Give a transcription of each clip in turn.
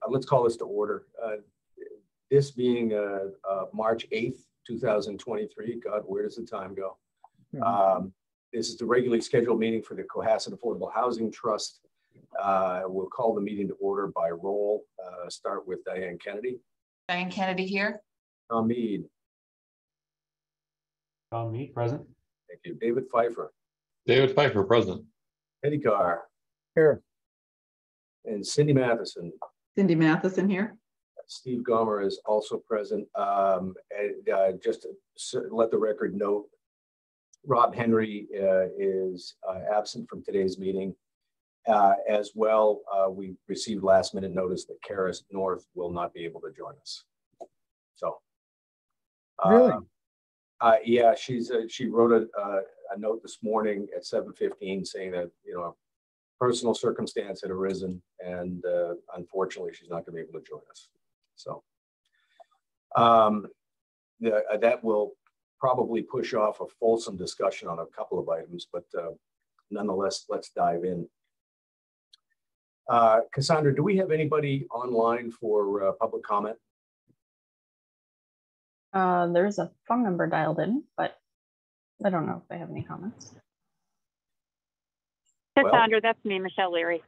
let's call this to order. This being March 8th, 2023. God, where does the time go? This is the regularly scheduled meeting for the Cohasset Affordable Housing Trust. We'll call the meeting to order by roll. Start with Diane Kennedy. Diane Kennedy here. Tom Mead. Tom Mead, present. Thank you. David Pfeiffer. David Pfeiffer, present. Eddie Carr. Here. And Cindy Matheson. Cindy Matheson here. Steve Gomer is also present. Just to let the record note, Rob Henry is absent from today's meeting. As well, we received last minute notice that Karis North will not be able to join us. So, really? Yeah, she wrote a note this morning at 7:15 saying that, you know, a personal circumstance had arisen, and unfortunately, she's not going to be able to join us. So, that will probably push off a fulsome discussion on a couple of items, but nonetheless, let's dive in. Cassandra, do we have anybody online for public comment? There's a phone number dialed in, but I don't know if they have any comments. Cassandra, that's me, Michelle Leary.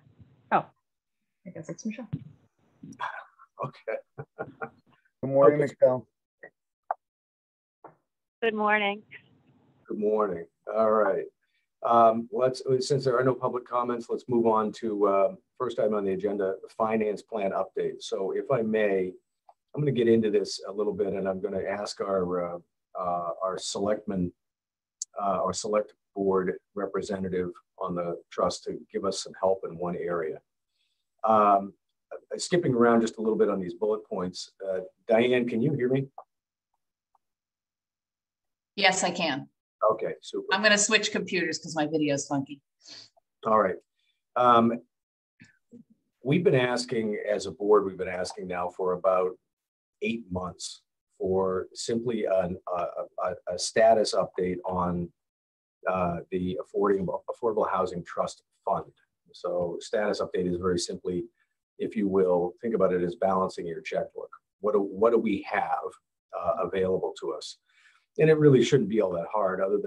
Oh, I guess it's Michelle. Okay. Good morning, Michelle. Good morning. Good morning. All right. Since there are no public comments, let's move on to first item on the agenda, the finance plan update. So if I may, I'm going to get into this a little bit, and I'm going to ask our selectman, our select board representative on the trust to give us some help in one area. Skipping around just a little bit on these bullet points. Diane, can you hear me? Yes, I can. Okay, super. I'm going to switch computers because my video is funky. All right. We've been asking, as a board, we've been asking now for about 8 months for simply a status update on the Affordable Housing Trust Fund. So status update is very simply, if you will, think about it as balancing your checkbook. What do we have available to us? And it really shouldn't be all that hard, other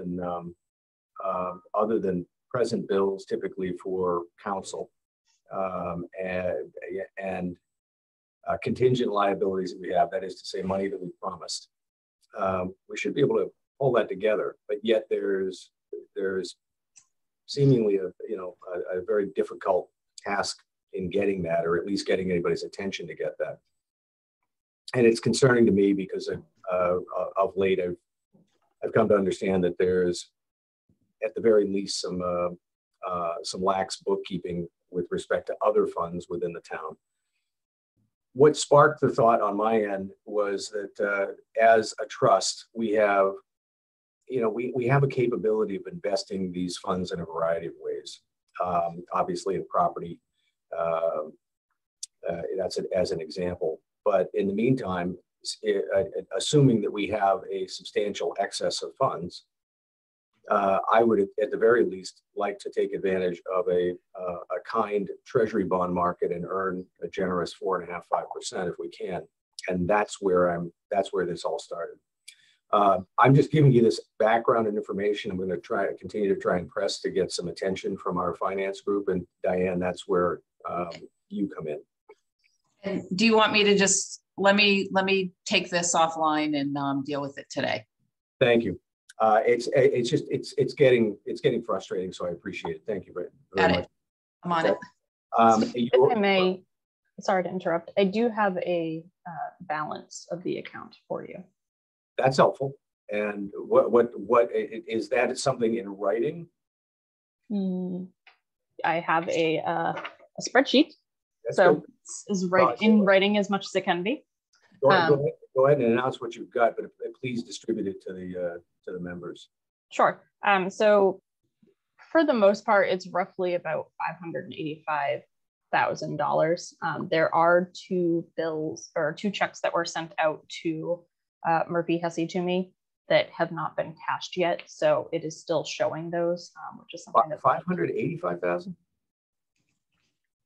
than present bills, typically for council, and contingent liabilities that we have. That is to say, money that we promised. We should be able to pull that together, but yet there's seemingly a very difficult task in getting that, or at least getting anybody's attention to get that. And it's concerning to me because of late I've come to understand that there's, at the very least, some lax bookkeeping with respect to other funds within the town. What sparked the thought on my end was that as a trust, we have a capability of investing these funds in a variety of ways. Obviously, in property, that's as an example. But in the meantime, assuming that we have a substantial excess of funds, I would, at the very least, like to take advantage of a kind treasury bond market and earn a generous 4.5–5% if we can. And that's where this all started. I'm just giving you this background and information. I'm going to continue to try and press to get some attention from our finance group. And Diane, that's where you come in. And do you want me to just let me take this offline and deal with it today? Thank you. It's getting frustrating, so I appreciate it. Thank you very much. I'm on it. If I may, sorry to interrupt. I do have a balance of the account for you. That's helpful. And what is that? Something in writing? I have a spreadsheet. That's so good. It's in writing as much as it can be. Go ahead and announce what you've got, but please distribute it to the members. Sure. So for the most part, it's roughly about $585,000. There are two checks that were sent out to Murphy Hesse to me that have not been cashed yet. So it is still showing those, which is something that 585,000.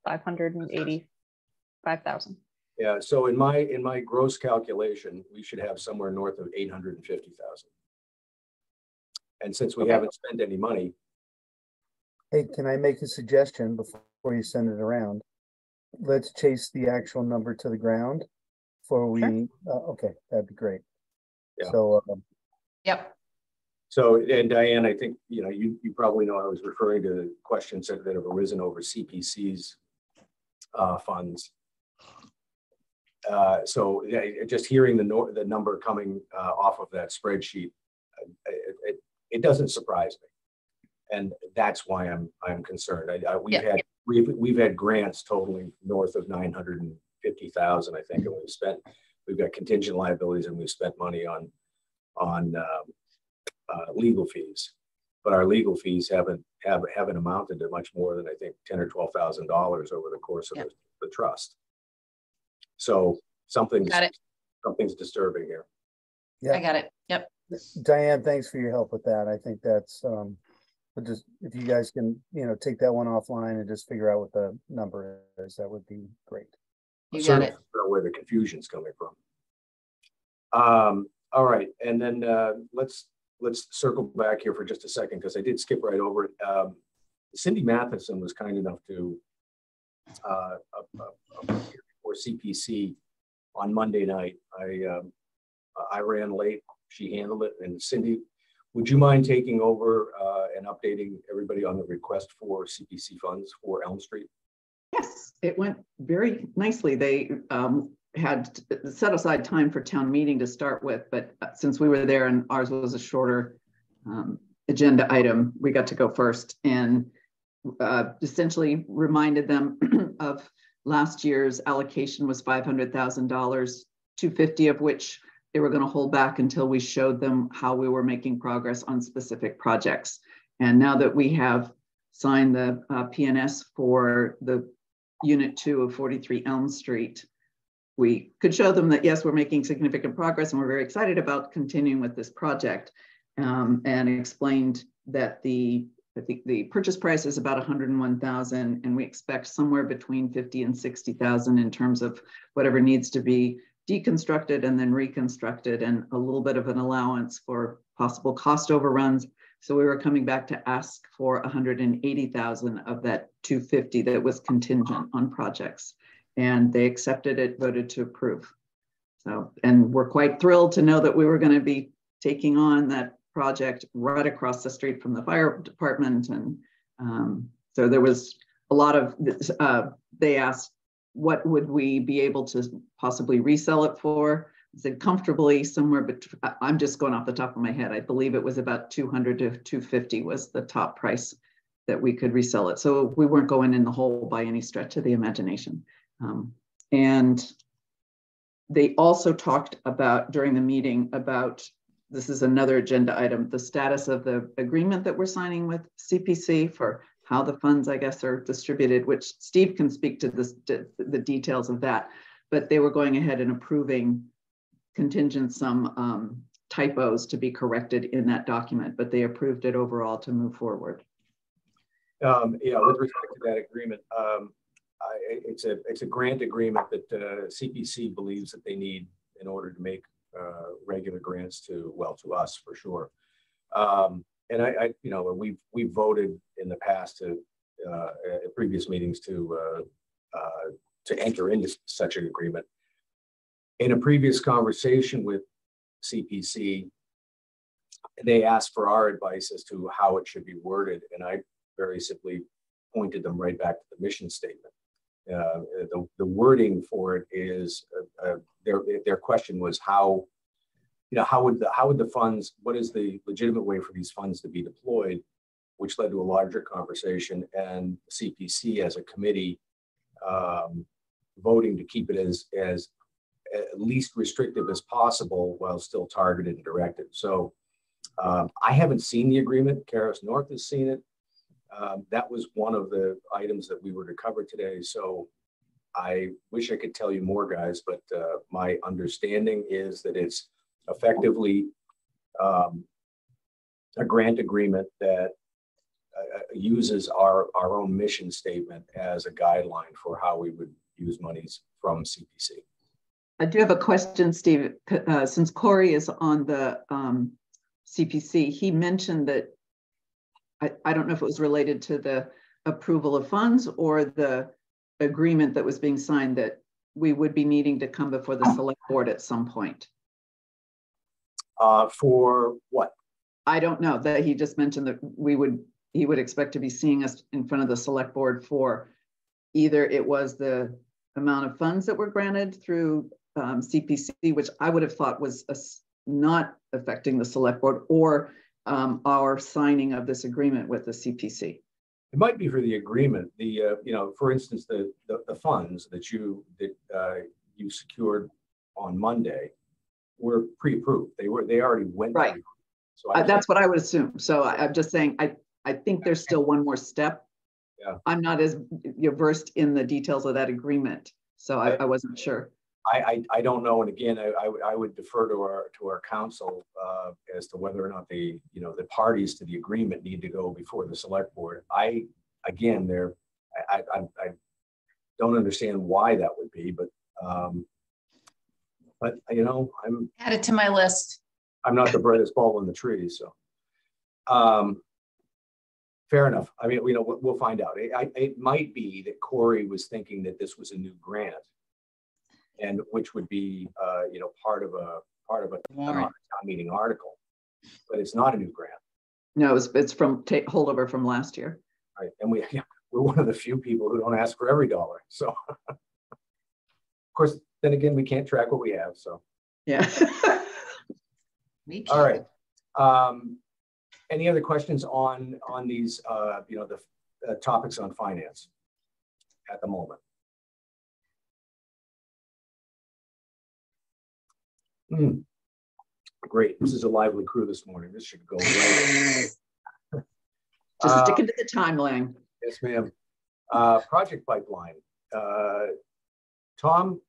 580. 5,000. Yeah, so in my gross calculation, we should have somewhere north of 850,000. And since we haven't spent any money, Hey, can I make a suggestion before you send it around? Let's chase the actual number to the ground before we, okay, that'd be great. Yeah. So, Yep. so, and Diane, I think, you know, you probably know I was referring to questions that have arisen over CPC's funds. So just hearing the number coming off of that spreadsheet, it doesn't surprise me, and that's why I'm concerned. We've had grants totaling north of 950,000, I think, and we've got contingent liabilities, and we've spent money on legal fees, but our legal fees haven't amounted to much more than I think $10,000 or $12,000 over the course of the trust. So something's disturbing here. yeah. I got it. Yep. Diane, thanks for your help with that. I think that's, just if you guys can, you know, take that one offline and just figure out what the number is, that would be great. You got it. Where the confusion's coming from. All right, and then let's circle back here for just a second, because I did skip right over it. Cindy Matheson was kind enough to for CPC on Monday night. I ran late. She handled it. And Cindy, would you mind taking over and updating everybody on the request for CPC funds for Elm Street? Yes, it went very nicely. They had set aside time for town meeting to start with, but since we were there and ours was a shorter agenda item, we got to go first and essentially reminded them of last year's allocation was $500,000, 250 of which they were going to hold back until we showed them how we were making progress on specific projects. And now that we have signed the PNS for the Unit 2 of 43 Elm Street, we could show them that, yes, we're making significant progress and we're very excited about continuing with this project, and explained that the purchase price is about $101,000, and we expect somewhere between $50,000 and $60,000 in terms of whatever needs to be deconstructed and then reconstructed, and a little bit of an allowance for possible cost overruns. So we were coming back to ask for $180,000 of that $250 that was contingent on projects, and they accepted it, voted to approve. So, and we're quite thrilled to know that we were going to be taking on that project right across the street from the fire department. And so there was a lot of, they asked, what would we be able to possibly resell it for? I said comfortably somewhere between, I'm just going off the top of my head, I believe it was about 200 to 250 was the top price that we could resell it. So we weren't going in the hole by any stretch of the imagination. And they also talked about during the meeting about, this is another agenda item, the status of the agreement that we're signing with CPC for how the funds, I guess, are distributed, which Steve can speak to this, the details of that. But they were going ahead and approving contingent some typos to be corrected in that document, but they approved it overall to move forward. Yeah, with respect to that agreement, it's a grant agreement that CPC believes that they need in order to make regular grants to us for sure. And I you know, we've voted in the past to at previous meetings to enter into such an agreement. In a previous conversation with CPC, they asked for our advice as to how it should be worded, and I very simply pointed them right back to the mission statement. The wording for it is their question was how would the funds, what is the legitimate way for these funds to be deployed, which led to a larger conversation, and CPC as a committee voting to keep it as least restrictive as possible while still targeted and directed. So I haven't seen the agreement. Karis North has seen it. That was one of the items that we were to cover today. So I wish I could tell you more, guys, but my understanding is that it's effectively a grant agreement that uses our own mission statement as a guideline for how we would use monies from CPC. I do have a question, Steve. Since Corey is on the CPC, he mentioned that, I don't know if it was related to the approval of funds or the agreement that was being signed, that we would be needing to come before the select board at some point. For what? I don't know, that he just mentioned that he would expect to be seeing us in front of the select board for either it was the amount of funds that were granted through CPC, which I would have thought was not affecting the select board, or our signing of this agreement with the CPC. It might be for the agreement. The for instance, the funds that you secured on Monday were pre-approved. They already went right. Through. So that's what I would assume. So I'm just saying, I think there's still one more step. Yeah. I'm not as versed in the details of that agreement, so I wasn't sure. I don't know, and again, I would defer to our counsel as to whether or not the parties to the agreement need to go before the select board. I don't understand why that would be, but I'm add it to my list. I'm not the brightest ball in the tree, so fair enough. I mean, we'll find out. It might be that Corey was thinking that this was a new grant, and which would be part of a town meeting article, but it's not a new grant. No, it's from holdover from last year. Right, and we're one of the few people who don't ask for every dollar. So, of course, then again, we can't track what we have. So, yeah. All right. Any other questions on these the topics on finance at the moment? Great. This is a lively crew this morning. This should go right. Just sticking to the timeline. Yes, ma'am. Project pipeline. Tom,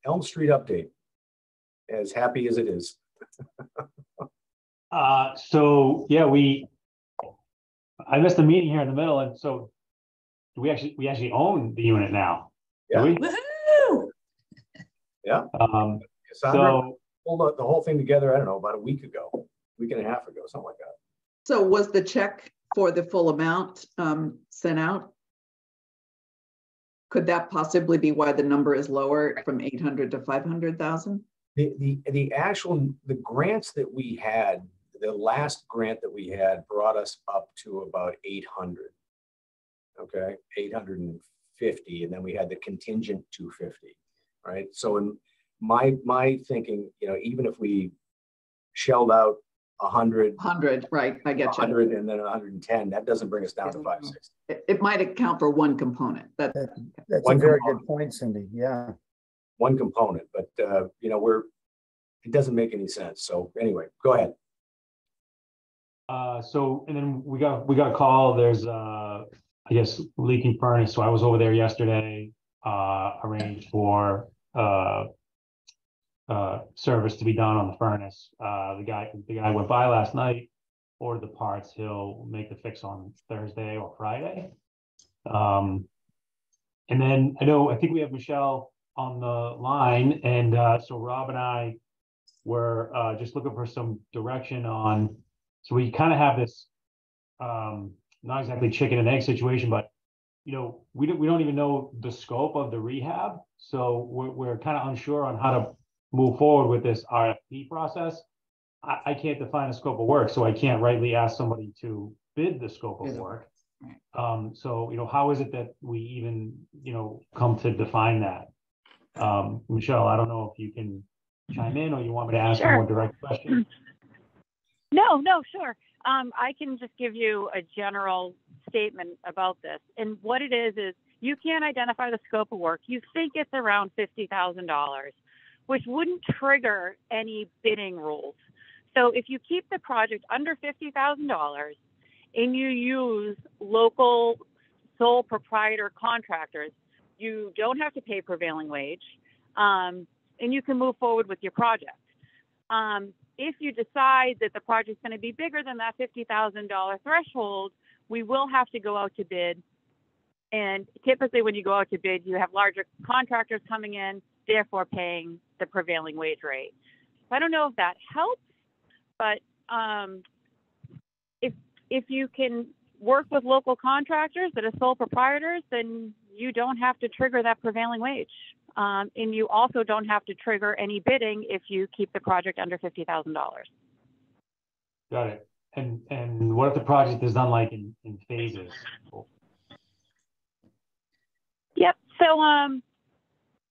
Elm Street update. As happy as it is. So yeah, I missed the meeting here in the middle, and so we actually own the unit now. Yeah. Do we? Woohoo! Yeah. So pulled the whole thing together, I don't know, about a week and a half ago, something like that. So was the check for the full amount sent out? Could that possibly be why the number is lower from 800 to 500,000? The grants that we had, the last grant that we had brought us up to about 800. Okay, 850, and then we had the contingent 250, right? So in my thinking, even if we shelled out 100, right? I get you. 100 and then 110, that doesn't bring us down to 560. It might account for one component. That's a very good point, Cindy. Yeah. One component, but it doesn't make any sense. So anyway, go ahead. And then we got a call. There's I guess leaking furnace. So I was over there yesterday, arranged for service to be done on the furnace. The guy went by last night, ordered the parts. He'll make the fix on Thursday or Friday. And then I think we have Michelle on the line, and so Rob and I were just looking for some direction on. So we kind of have this not exactly chicken and egg situation, but we don't even know the scope of the rehab, so we're kind of unsure on how to move forward with this RFP process. I can't define a scope of work, so I can't rightly ask somebody to bid the scope of work. So how is it that we even come to define that? Michelle, I don't know if you can chime in, or you want me to ask a more direct question. No, sure. I can just give you a general statement about this. And what it is you can't identify the scope of work. You think it's around $50,000, which wouldn't trigger any bidding rules. So if you keep the project under $50,000 and you use local sole proprietor contractors, you don't have to pay prevailing wage, and you can move forward with your project. If you decide that the project's going to be bigger than that $50,000 threshold, we will have to go out to bid And typically when you go out to bid, you have larger contractors coming in, therefore paying the prevailing wage rate. So I don't know if that helps, but if you can work with local contractors that are sole proprietors, then you don't have to trigger that prevailing wage. And you also don't have to trigger any bidding if you keep the project under $50,000. Got it. And what if the project is done like in phases? Yep. So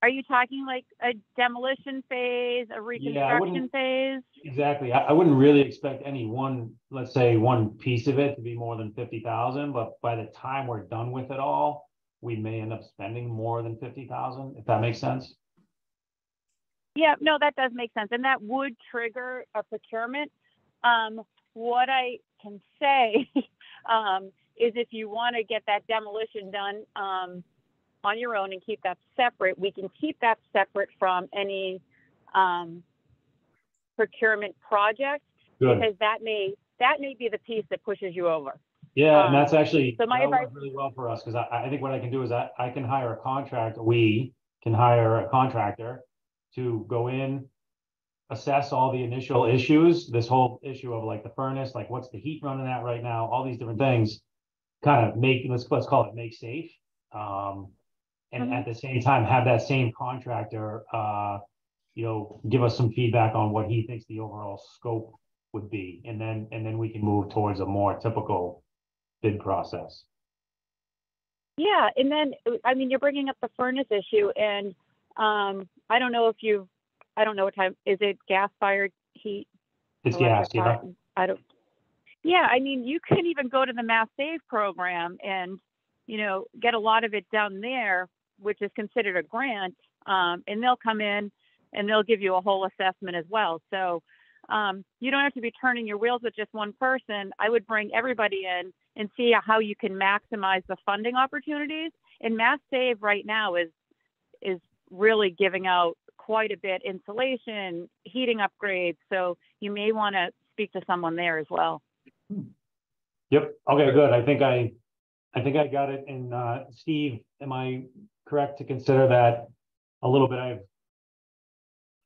are you talking like a demolition phase, a reconstruction phase? Exactly. I wouldn't really expect any one, let's say one piece of it to be more than 50,000, but by the time we're done with it all, we may end up spending more than 50,000, if that makes sense. Yeah, no, that does make sense. And that would trigger a procurement. What I can say is if you want to get that demolition done on your own and keep that separate, we can keep that separate from any procurement project. Good. Because that may be the piece that pushes you over. Yeah, and that's actually so that works really well for us, because I think what I can do is I can hire a contractor. We can hire a contractor to go in, assess all the initial issues, this whole issue of like the furnace, like what's the heat running at right now, all these different things, kind of make, let's call it make safe. And at the same time, have that same contractor, give us some feedback on what he thinks the overall scope would be. And then we can move towards a more typical bid process. Yeah. And then, I mean, you're bringing up the furnace issue, and I don't know what time, is it gas fired heat? It's gas, yeah. Yeah. I mean, you can even go to the Mass Save program and, get a lot of it done there, which is considered a grant. And they'll come in and they'll give you a whole assessment as well. So you don't have to be turning your wheels with just one person. I would bring everybody in and see how you can maximize the funding opportunities. And Mass Save right now is really giving out quite a bit, insulation, heating upgrades. So you may want to speak to someone there as well. Yep. Okay, good. I think I got it. And Steve, am I correct to consider that a little bit of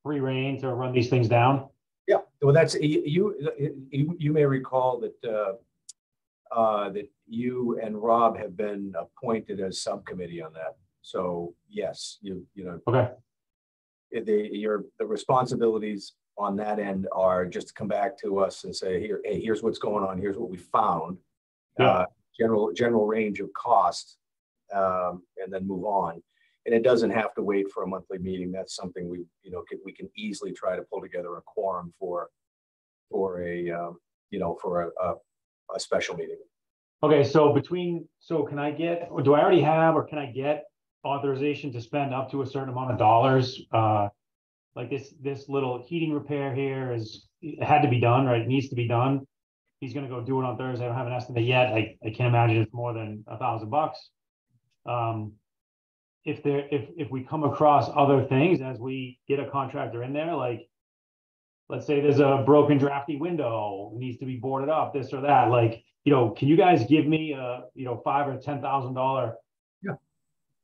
free rein to run these things down? Yeah. Well, that's you may recall that that you and Rob have been appointed as subcommittee on that. So yes, okay. The responsibilities on that end are just to come back to us and say, here's what's going on, here's what we found, yeah. General range of cost, and then move on. And it doesn't have to wait for a monthly meeting. That's something we can easily try to pull together a quorum for a special meeting. Okay, so can I get, or do I already have, or can I get authorization to spend up to a certain amount of dollars? Like this little heating repair here it had to be done, right? It needs to be done. He's going to go do it on Thursday. I don't have an estimate yet. I can't imagine it's more than $1,000. If we come across other things as we get a contractor in there, like let's say there's a broken drafty window, needs to be boarded up, this or that, like, can you guys give me a, $5,000 or $10,000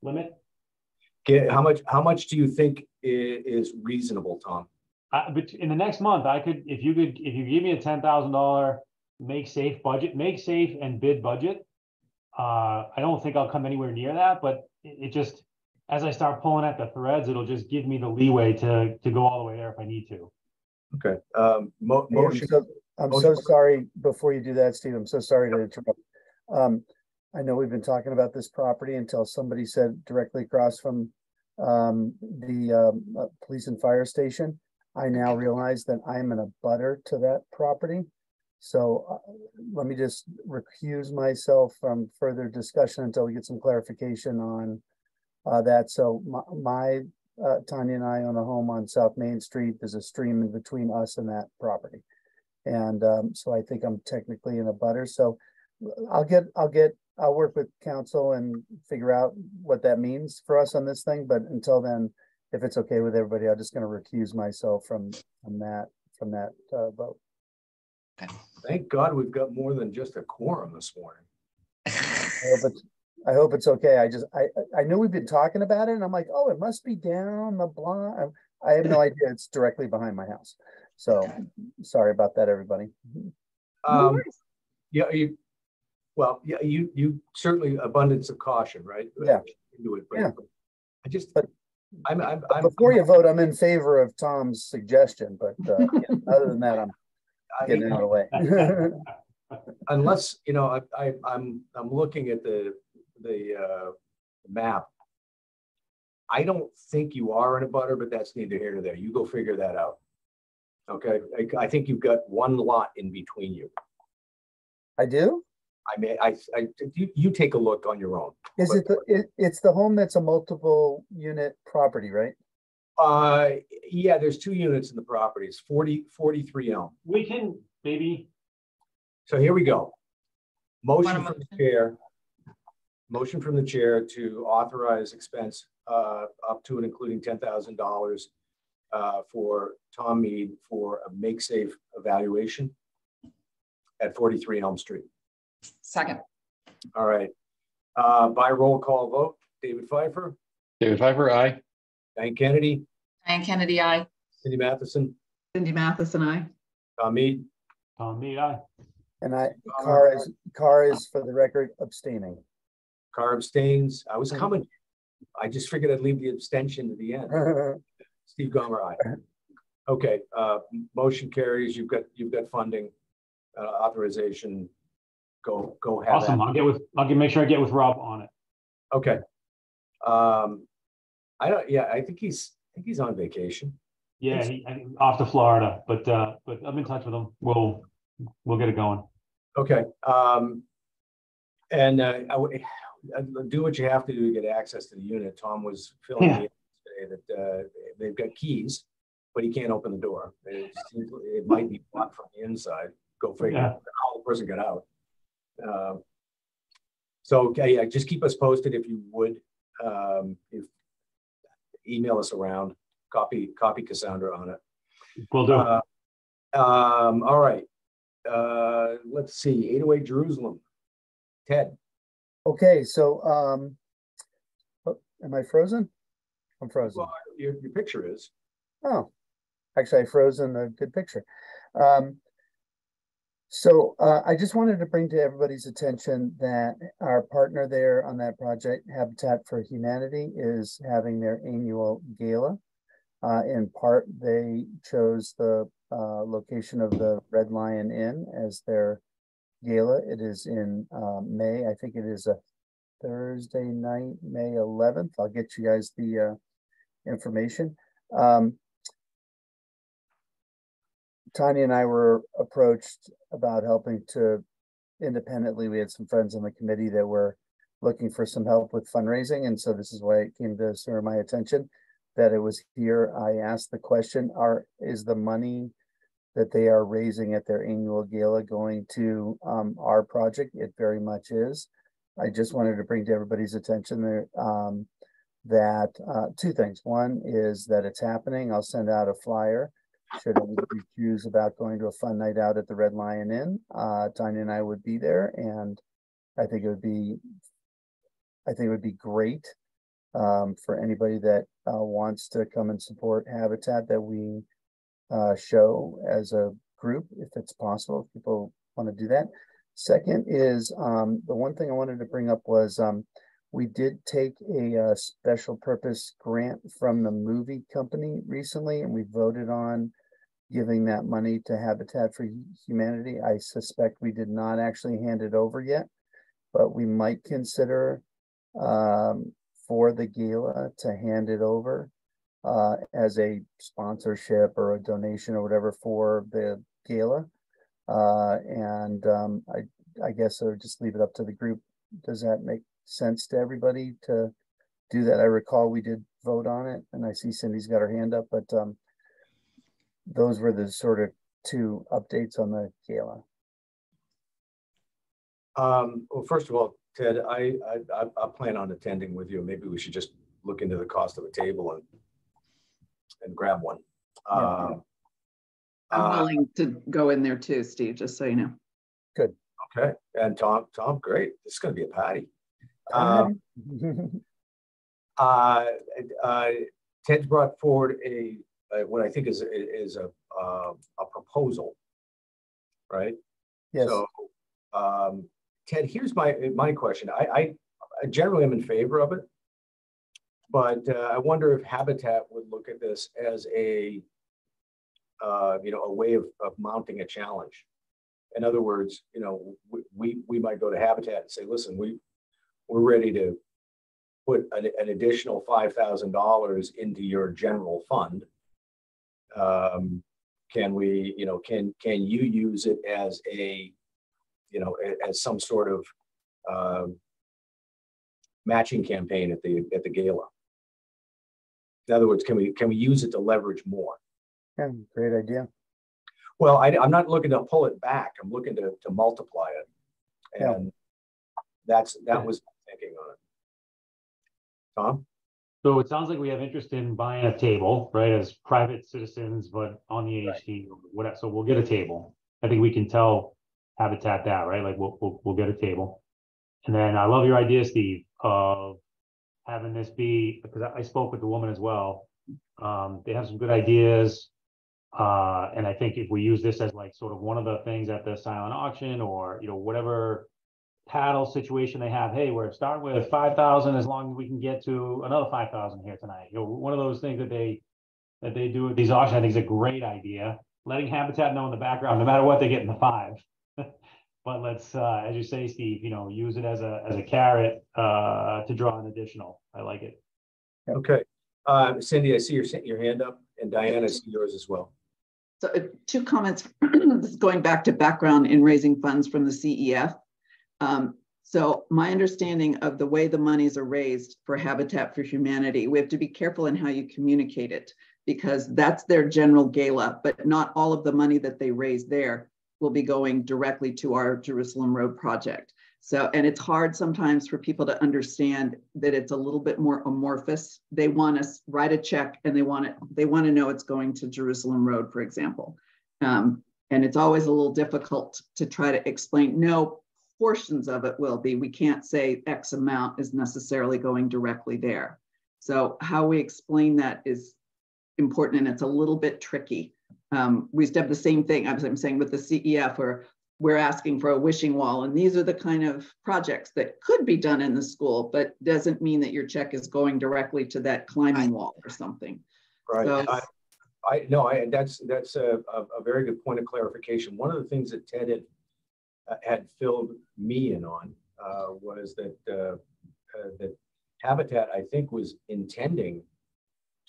limit? How much do you think is reasonable, Tom? But in the next month, if you give me a $10,000 make safe and bid budget, I don't think I'll come anywhere near that, but it just, as I start pulling at the threads, it'll just give me the leeway to go all the way there if I need to. Okay. Motion. I'm so sorry, before you do that, Steve, I'm so sorry to interrupt. I know we've been talking about this property until somebody said directly across from the police and fire station. I now realize that I'm in a butter to that property. So let me just recuse myself from further discussion until we get some clarification on that. So my Tanya and I own a home on South Main Street. There's a stream in between us and that property. And so I think I'm technically in a butter. So I'll work with council and figure out what that means for us on this thing. But until then, if it's okay with everybody, I'm just going to recuse myself from that vote. Thank God we've got more than just a quorum this morning. But I hope it's okay. I know we've been talking about it and I'm like, oh, it must be down the block. I have no idea. It's directly behind my house. So sorry about that, everybody. Yeah, you certainly abundance of caution, right? Yeah. Do it, but Yeah. I just, But I'm before you vote, I'm in favor of Tom's suggestion, but other than that, I'm getting out of the way. Unless, you know, I'm looking at the map. I don't think you are in a butter, but that's neither here nor there. You go figure that out. Okay, I think you've got one lot in between you. I do? You take a look on your own. Is it's the home that's a multiple unit property, right? Yeah, there's 2 units in the property. It's 43 Elm. We can maybe. So here we go. Motion from the chair. Motion from the chair to authorize expense up to and including $10,000 for Tom Mead for a make safe evaluation at 43 Elm Street. Second. All right. By roll call vote, David Pfeiffer. David Pfeiffer, aye. Diane Kennedy. Diane Kennedy, aye. Cindy Matheson. Cindy Matheson, aye. Tom Mead. Tom Mead, aye. And Carr is for the record abstaining. Carr abstains. I was coming. I just figured I'd leave the abstention to the end. Steve Gomer, aye. Okay. Motion carries. You've got funding, authorization. Go have Awesome. that. I'll make sure I get with Rob on it. Okay. I think he's on vacation. Yeah, off to Florida, but I'm in touch with him. We'll get it going. Okay. And do what you have to do to get access to the unit. Tom was filling me in today that they've got keys, but he can't open the door. It might be blocked from the inside. Go figure out how the person got out. So yeah, just keep us posted if you would. If email us around, copy Cassandra on it. Will do. All right. Let's see. 808 Jerusalem. Ted. Okay, so am I frozen? I'm frozen. Well, your picture is. Oh, actually, I frozen a good picture. So I just wanted to bring to everybody's attention that our partner there on that project, Habitat for Humanity, is having their annual gala. In part, they chose the location of the Red Lion Inn as their gala. It is in May. I think it is a Thursday night, May 11th. I'll get you guys the information. Tanya and I were approached about helping to independently. We had some friends on the committee that were looking for some help with fundraising. And so this is why it came to serve my attention that it was here. I asked the question, is the money that they are raising at their annual gala going to our project? It very much is. I just wanted to bring to everybody's attention there that 2 things. One is that it's happening. I'll send out a flyer should anybody choose about going to a fun night out at the Red Lion Inn. Tanya and I would be there, and I think it would be great for anybody that wants to come and support Habitat, that we show as a group, if it's possible, if people want to do that. Second is the one thing I wanted to bring up was we did take a special purpose grant from the movie company recently, and we voted on giving that money to Habitat for Humanity. I suspect we did not actually hand it over yet, but we might consider for the gala to hand it over as a sponsorship or a donation or whatever for the gala. I guess I would just leave it up to the group. Does that make sense to everybody to do that? I recall we did vote on it, and I see Cindy's got her hand up, but those were the sort of 2 updates on the gala. Well, first of all, Ted, I plan on attending with you. Maybe we should just look into the cost of a table and grab one. Yeah. I'm willing to go in there too, Steve, just so you know. Good. Okay. And Tom, great. This is going to be a party. Ted's brought forward what I think is a proposal, right? Yes. So, Ted, here's my question. I generally am in favor of it, but I wonder if Habitat would look at this as a way of mounting a challenge. In other words, we might go to Habitat and say, listen, we're ready to put an additional $5,000 into your general fund. Can we, can you use it as as some sort of matching campaign at the gala? In other words, can we use it to leverage more? Yeah, great idea. Well, I'm not looking to pull it back. I'm looking to multiply it, and that was my thinking on it. Tom? So it sounds like we have interest in buying a table, right, as private citizens, but on the AHT, or whatever. So we'll get a table. I think we can tell Habitat that, right? Like we'll get a table. And then I love your idea, Steve, of having this be, because I spoke with the woman as well. They have some good ideas. And I think if we use this as like sort of one of the things at the silent auction, or whatever paddle situation they have, hey, we're starting with 5,000 as long as we can get to another 5,000 here tonight. One of those things that they do at these auctions, I think is a great idea. Letting Habitat know in the background, no matter what, they get in the 5. But let's, as you say, Steve, use it as a carrot to draw an additional. I like it. Okay, Cindy, I see your hand up, and Diana, I see yours as well. So 2 comments. This is going back to background in raising funds from the CEF. So my understanding of the way the monies are raised for Habitat for Humanity, we have to be careful in how you communicate it, because that's their general gala, but not all of the money that they raise there will be going directly to our Jerusalem Road project. So, and it's hard sometimes for people to understand that it's a little bit more amorphous. They want us write a check, and they want to know it's going to Jerusalem Road, for example. And it's always a little difficult to try to explain, no, portions of it will be. We can't say X amount is necessarily going directly there. So how we explain that is important, and it's a little bit tricky. We used to have the same thing, I'm saying, with the CEF, or we're asking for a wishing wall, and these are the kind of projects that could be done in the school, but doesn't mean that your check is going directly to that climbing wall or something. Right. So, that's a very good point of clarification. One of the things that Ted had filled me in on was that that Habitat, I think, was intending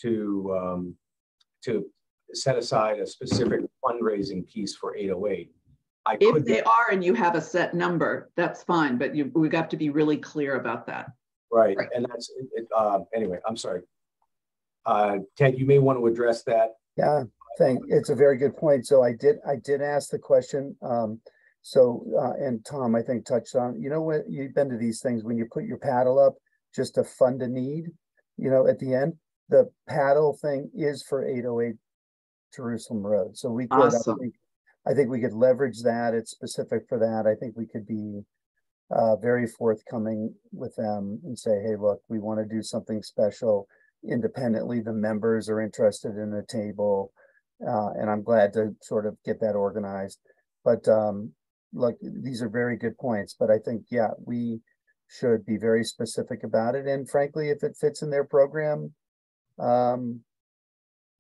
to set aside a specific fundraising piece for 808. If they are, and you have a set number, that's fine, but we've got to be really clear about that. Right, and that's it. Anyway, I'm sorry. Ted, you may want to address that. Yeah, it's a very good point. So I did ask the question. And Tom, I think, touched on, when you've been to these things, when you put your paddle up just to fund a need, at the end, the paddle thing is for 808 Jerusalem Road. So we could, awesome. I think we could leverage that. It's specific for that. I think we could be very forthcoming with them and say, hey, look, we want to do something special independently. The members are interested in a table, and I'm glad to sort of get that organized. But look, these are very good points, but I think, yeah, we should be very specific about it. And frankly, if it fits in their program,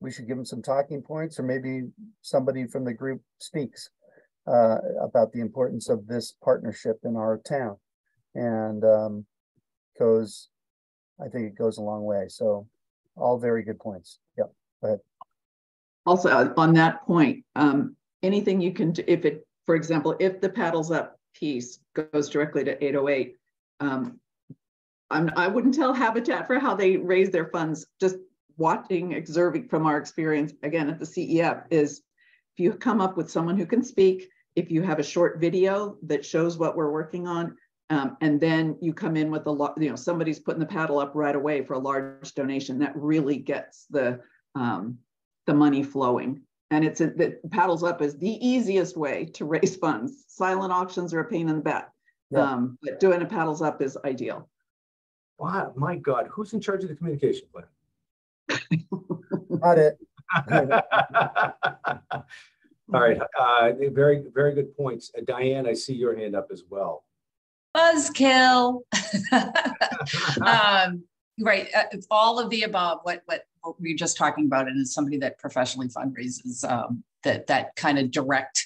we should give them some talking points, or maybe somebody from the group speaks about the importance of this partnership in our town. And I think it goes a long way. So all very good points. Yeah, go ahead. Also, on that point, anything you can do, for example, if the paddles up piece goes directly to 808, I wouldn't tell Habitat for how they raise their funds. Just watching, observing from our experience, again, at the CEF, is if you come up with someone who can speak, if you have a short video that shows what we're working on, and then you come in with somebody's putting the paddle up right away for a large donation, that really gets the money flowing. And the paddles up is the easiest way to raise funds. Silent auctions are a pain in the butt, but doing a paddles up is ideal. Wow, my God, who's in charge of the communication plan? Not it. All right, very, very good points. Diane, I see your hand up as well. Buzzkill. Right, all of the above. What we were just talking about, and as somebody that professionally fundraises, that kind of direct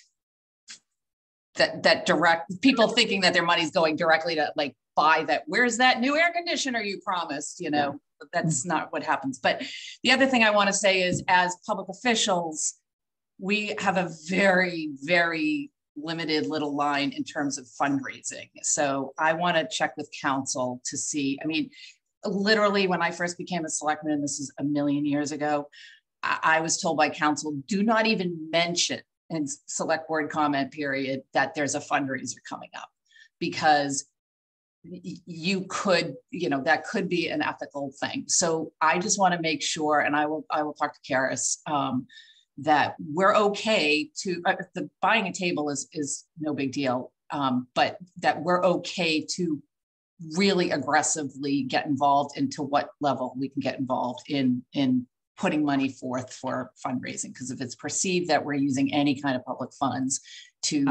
people thinking that their money's going directly to like buy that. Where's that new air conditioner you promised? You know, that's not what happens. But the other thing I want to say is, as public officials, we have a very, very limited little line in terms of fundraising. So I want to check with council to see, I mean, literally when I first became a selectman, and this is a million years ago, I was told by council, do not even mention in select board comment period that there's a fundraiser coming up, because you could, you know, that could be an ethical thing. So I just want to make sure, and I will talk to Karis, that we're okay to, the buying a table is no big deal, but that we're okay to really aggressively get involved into what level we can get involved in putting money forth for fundraising. Because if it's perceived that we're using any kind of public funds to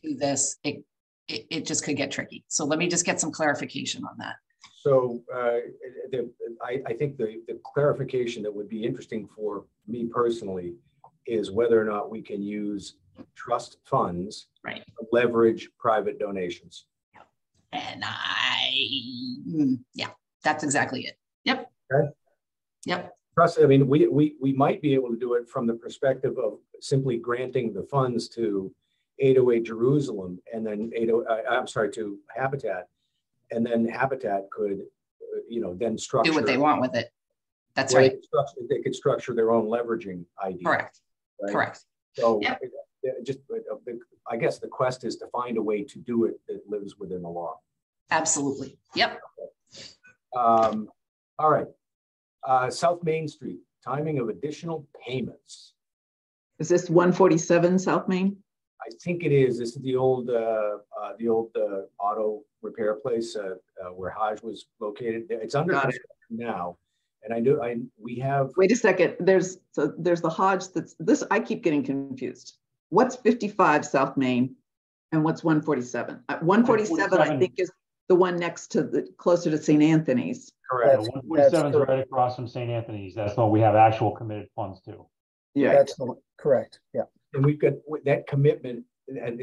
do this, it just could get tricky. So let me just get some clarification on that. So I think the clarification that would be interesting for me personally is whether or not we can use trust funds Right. to leverage private donations. And yeah, that's exactly it. Yep. Okay. Yep. Trust, I mean, we might be able to do it from the perspective of simply granting the funds to 808 Jerusalem, and then to Habitat, and then Habitat could, then structure, Do what they want with it. That's right. They could structure their own leveraging idea. Correct. Right? Correct. So yep. I guess the quest is to find a way to do it that lives within the law. Absolutely. Yep. Okay. All right. South Main Street, timing of additional payments. Is this 147 South Main? I think it is. This is the old auto repair place where Hajj was located. It's under construction now, and we have. Wait a second. There's the Hodge. This. I keep getting confused. What's 55 South Main, and what's 147? 147, I think, is the one next to closer to St. Anthony's. Correct. 147 is right across from St. Anthony's. That's what we have actual committed funds to. Yeah, That's correct. Yeah. And we've got that commitment, and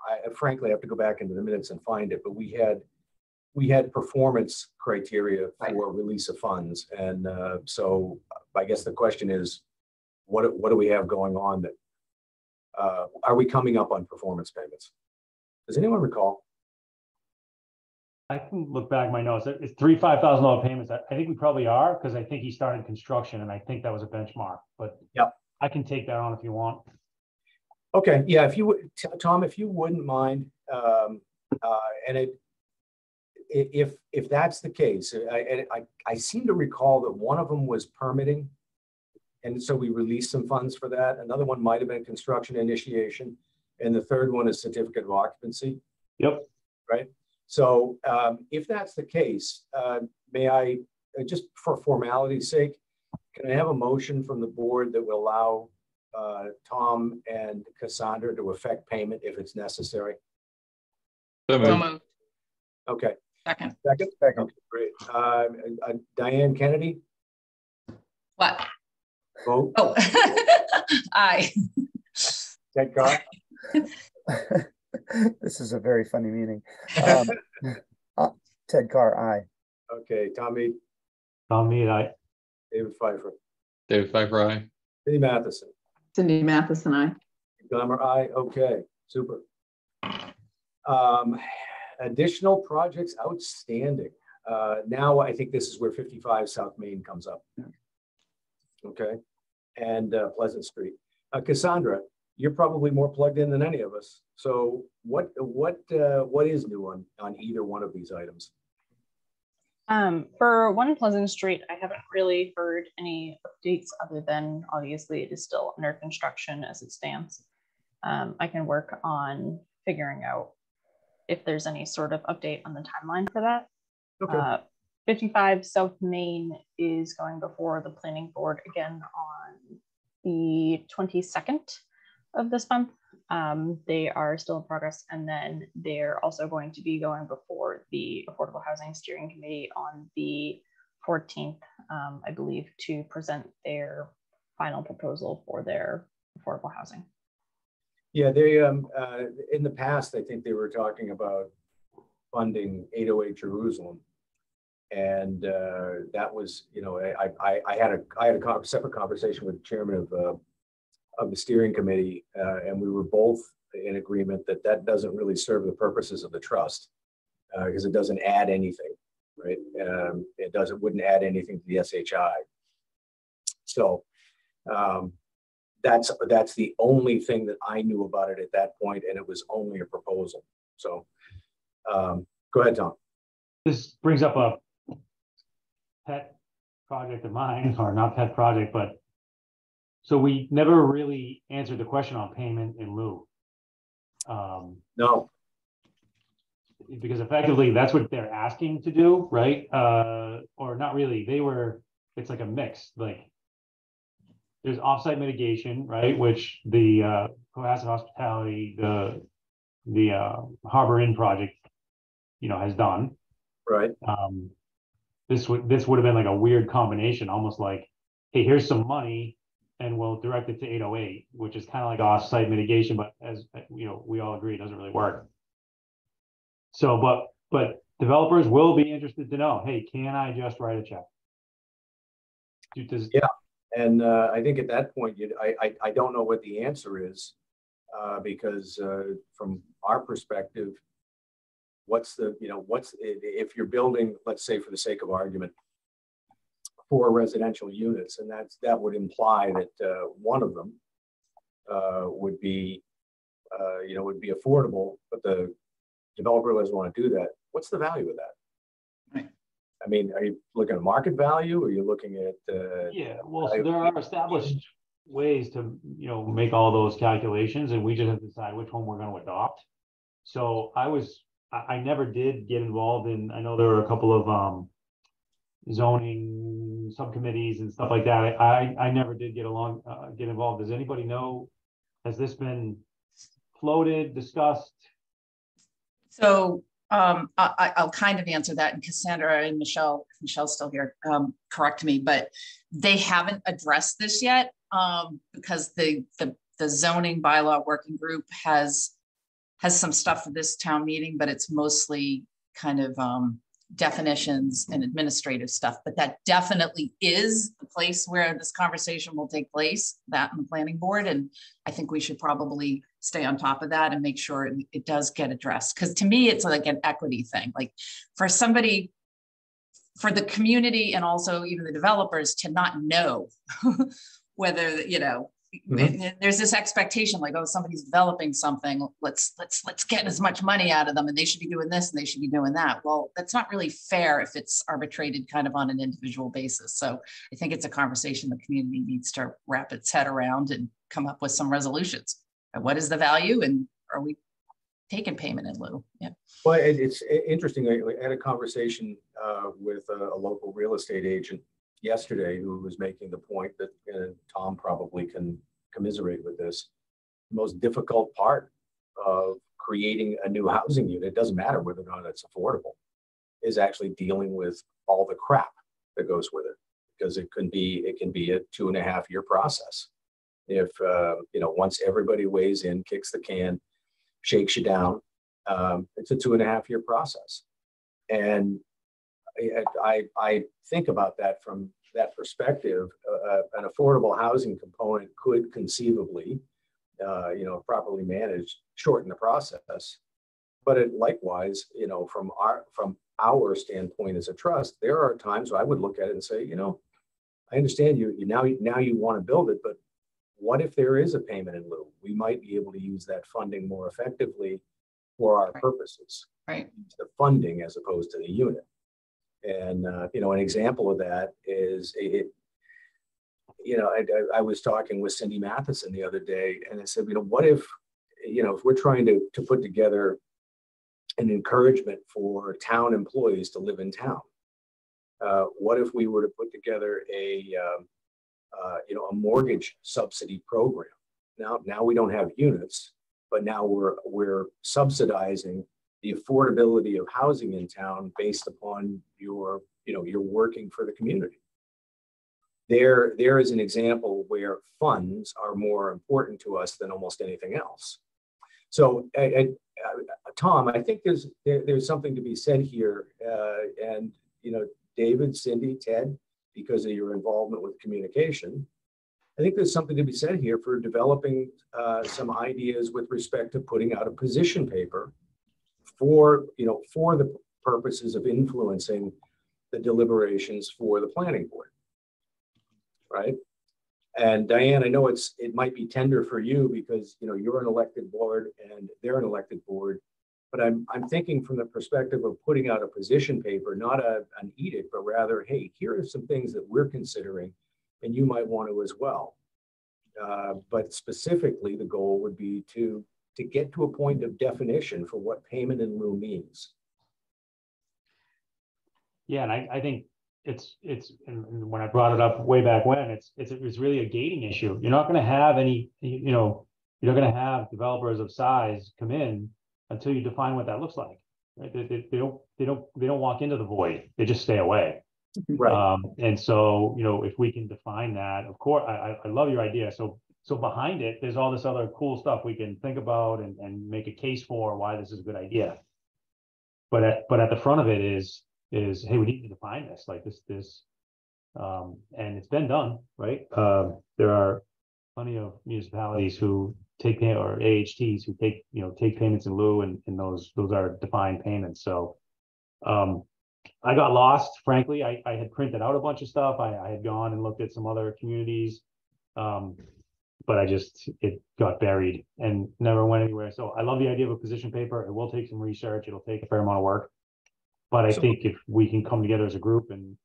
I frankly have to go back into the minutes and find it, but we had performance criteria for release of funds, and so I guess the question is, what do we have going on that are we coming up on performance payments? Does anyone recall? I can look back at my notes. It's $5,000 payments. I think we probably are, because I think he started construction, and I think that was a benchmark. But yep, I can take that on if you want. Okay, yeah, if you would, Tom, if you wouldn't mind, and if that's the case, I seem to recall that one of them was permitting, and so we released some funds for that. Another one might have been construction initiation, and the third one is certificate of occupancy. Yep. Right. So if that's the case, may I, just for formality's sake, can I have a motion from the board that will allow Tom and Cassandra to effect payment if it's necessary? So moved. Okay. Second. Okay, great. Diane Kennedy? What? Vote. Oh, aye. Ted Carr? This is a very funny meeting. Ted Carr, aye. Okay, Tom Mead? Tom Mead, aye. David Pfeiffer? David Pfeiffer, aye. Cindy Matheson? Cindy Matheson, aye. Glammer, aye. Okay, super. Additional projects outstanding. Now I think this is where 55 South Main comes up. Okay, and Pleasant Street. Cassandra, you're probably more plugged in than any of us. So what is new on either one of these items? For One Pleasant Street, I haven't really heard any updates other than obviously it is still under construction as it stands. I can work on figuring out if there's any sort of update on the timeline for that. Okay. 55 South Main is going before the planning board again on the 22nd of this month. They are still in progress, and then they're also going to be going before the Affordable Housing Steering Committee on the 14th, I believe, to present their final proposal for their affordable housing. Yeah, they in the past, I think they were talking about funding 808 Jerusalem, and that was, you know, I had a separate conversation with the chairman of the steering committee, and we were both in agreement that that doesn't really serve the purposes of the trust, because it doesn't add anything, right? It wouldn't add anything to the SHI. So that's the only thing that I knew about it at that point, and it was only a proposal. So go ahead, Tom. This brings up a pet project of mine, or not pet project, but so we never really answered the question on payment in lieu. No. Because effectively that's what they're asking to do, right? Or not really. It's like a mix. Like there's offsite mitigation, right? Which the Cohasset Hospitality, the Harbor Inn project, you know, has done. Right. This would have been like a weird combination, almost like, hey, here's some money, and we'll direct it to 808, which is kind of like off-site mitigation, but as you know, we all agree, it doesn't really work. So, but developers will be interested to know, hey, can I just write a check? Yeah, and I think at that point, I don't know what the answer is, because from our perspective, if you're building, let's say for the sake of argument, 4 residential units, and that would imply that one of them would be affordable, but the developer doesn't want to do that. What's the value of that? Right. I mean, are you looking at market value? Or are you looking at? Yeah, well, so there are established ways to, you know, make all those calculations, and we just have to decide which one we're going to adopt. So I never did get involved in. I know there were a couple of zoning subcommittees and stuff like that. I never did get involved. Does anybody know? Has this been floated, discussed? So I'll kind of answer that, and Cassandra and Michelle, if Michelle's still here, correct me, but they haven't addressed this yet, because the zoning bylaw working group has some stuff for this town meeting, but it's mostly kind of definitions and administrative stuff. But that definitely is the place where this conversation will take place, that and the planning board. And I think we should probably stay on top of that and make sure it does get addressed. Because to me, it's like an equity thing. Like for somebody, for the community and also even the developers to not know whether, you know, there's this expectation like, oh, somebody's developing something, let's get as much money out of them, and they should be doing this and they should be doing that. Well, that's not really fair if it's arbitrated kind of on an individual basis. So I think it's a conversation the community needs to wrap its head around and come up with some resolutions. What is the value, and are we taking payment in lieu? Yeah. Well, it's interesting. I had a conversation with a local real estate agent yesterday who was making the point that Tom probably can commiserate with this. The most difficult part of creating a new housing unit, it doesn't matter whether or not it's affordable, is actually dealing with all the crap that goes with it, because it can be a 2.5 year process. If once everybody weighs in, kicks the can, shakes you down, it's a 2.5 year process. And I think about that from that perspective. An affordable housing component could conceivably, properly managed, shorten the process. But it likewise, from our standpoint as a trust, there are times where I would look at it and say, I understand you now you want to build it, but what if there is a payment in lieu? We might be able to use that funding more effectively for our purposes. Right. The funding as opposed to the unit. And, an example of that is I was talking with Cindy Matheson the other day, and I said, what if, if we're trying to put together an encouragement for town employees to live in town, What if we were to put together a mortgage subsidy program? Now we don't have units, but now we're subsidizing the affordability of housing in town based upon your working for the community. There is an example where funds are more important to us than almost anything else. So, Tom, I think there's something to be said here, and David, Cindy, Ted, because of your involvement with communication, I think there's something to be said here for developing some ideas with respect to putting out a position paper for the purposes of influencing the deliberations for the planning board, right? And Diane, I know it might be tender for you because you're an elected board and they're an elected board, but I'm thinking from the perspective of putting out a position paper, not an edict, but rather, hey, here are some things that we're considering, and you might want to as well. But specifically, the goal would be to get to a point of definition for what payment in lieu means. Yeah, and I think and when I brought it up way back when, it's really a gating issue. You're not going to have you're not going to have developers of size come in until you define what that looks like. Right? They don't walk into the void. They just stay away. Right. And so if we can define that, of course, I love your idea. So behind it, there's all this other cool stuff we can think about and make a case for why this is a good idea. But at the front of it is hey, we need to define this, like this and it's been done, right? There are plenty of municipalities who take or AHTs who take payments in lieu, and those are defined payments. So I got lost, frankly. I had printed out a bunch of stuff. I had gone and looked at some other communities, but it got buried and never went anywhere. So I love the idea of a position paper. It will take some research. It'll take a fair amount of work. But I think if we can come together as a group and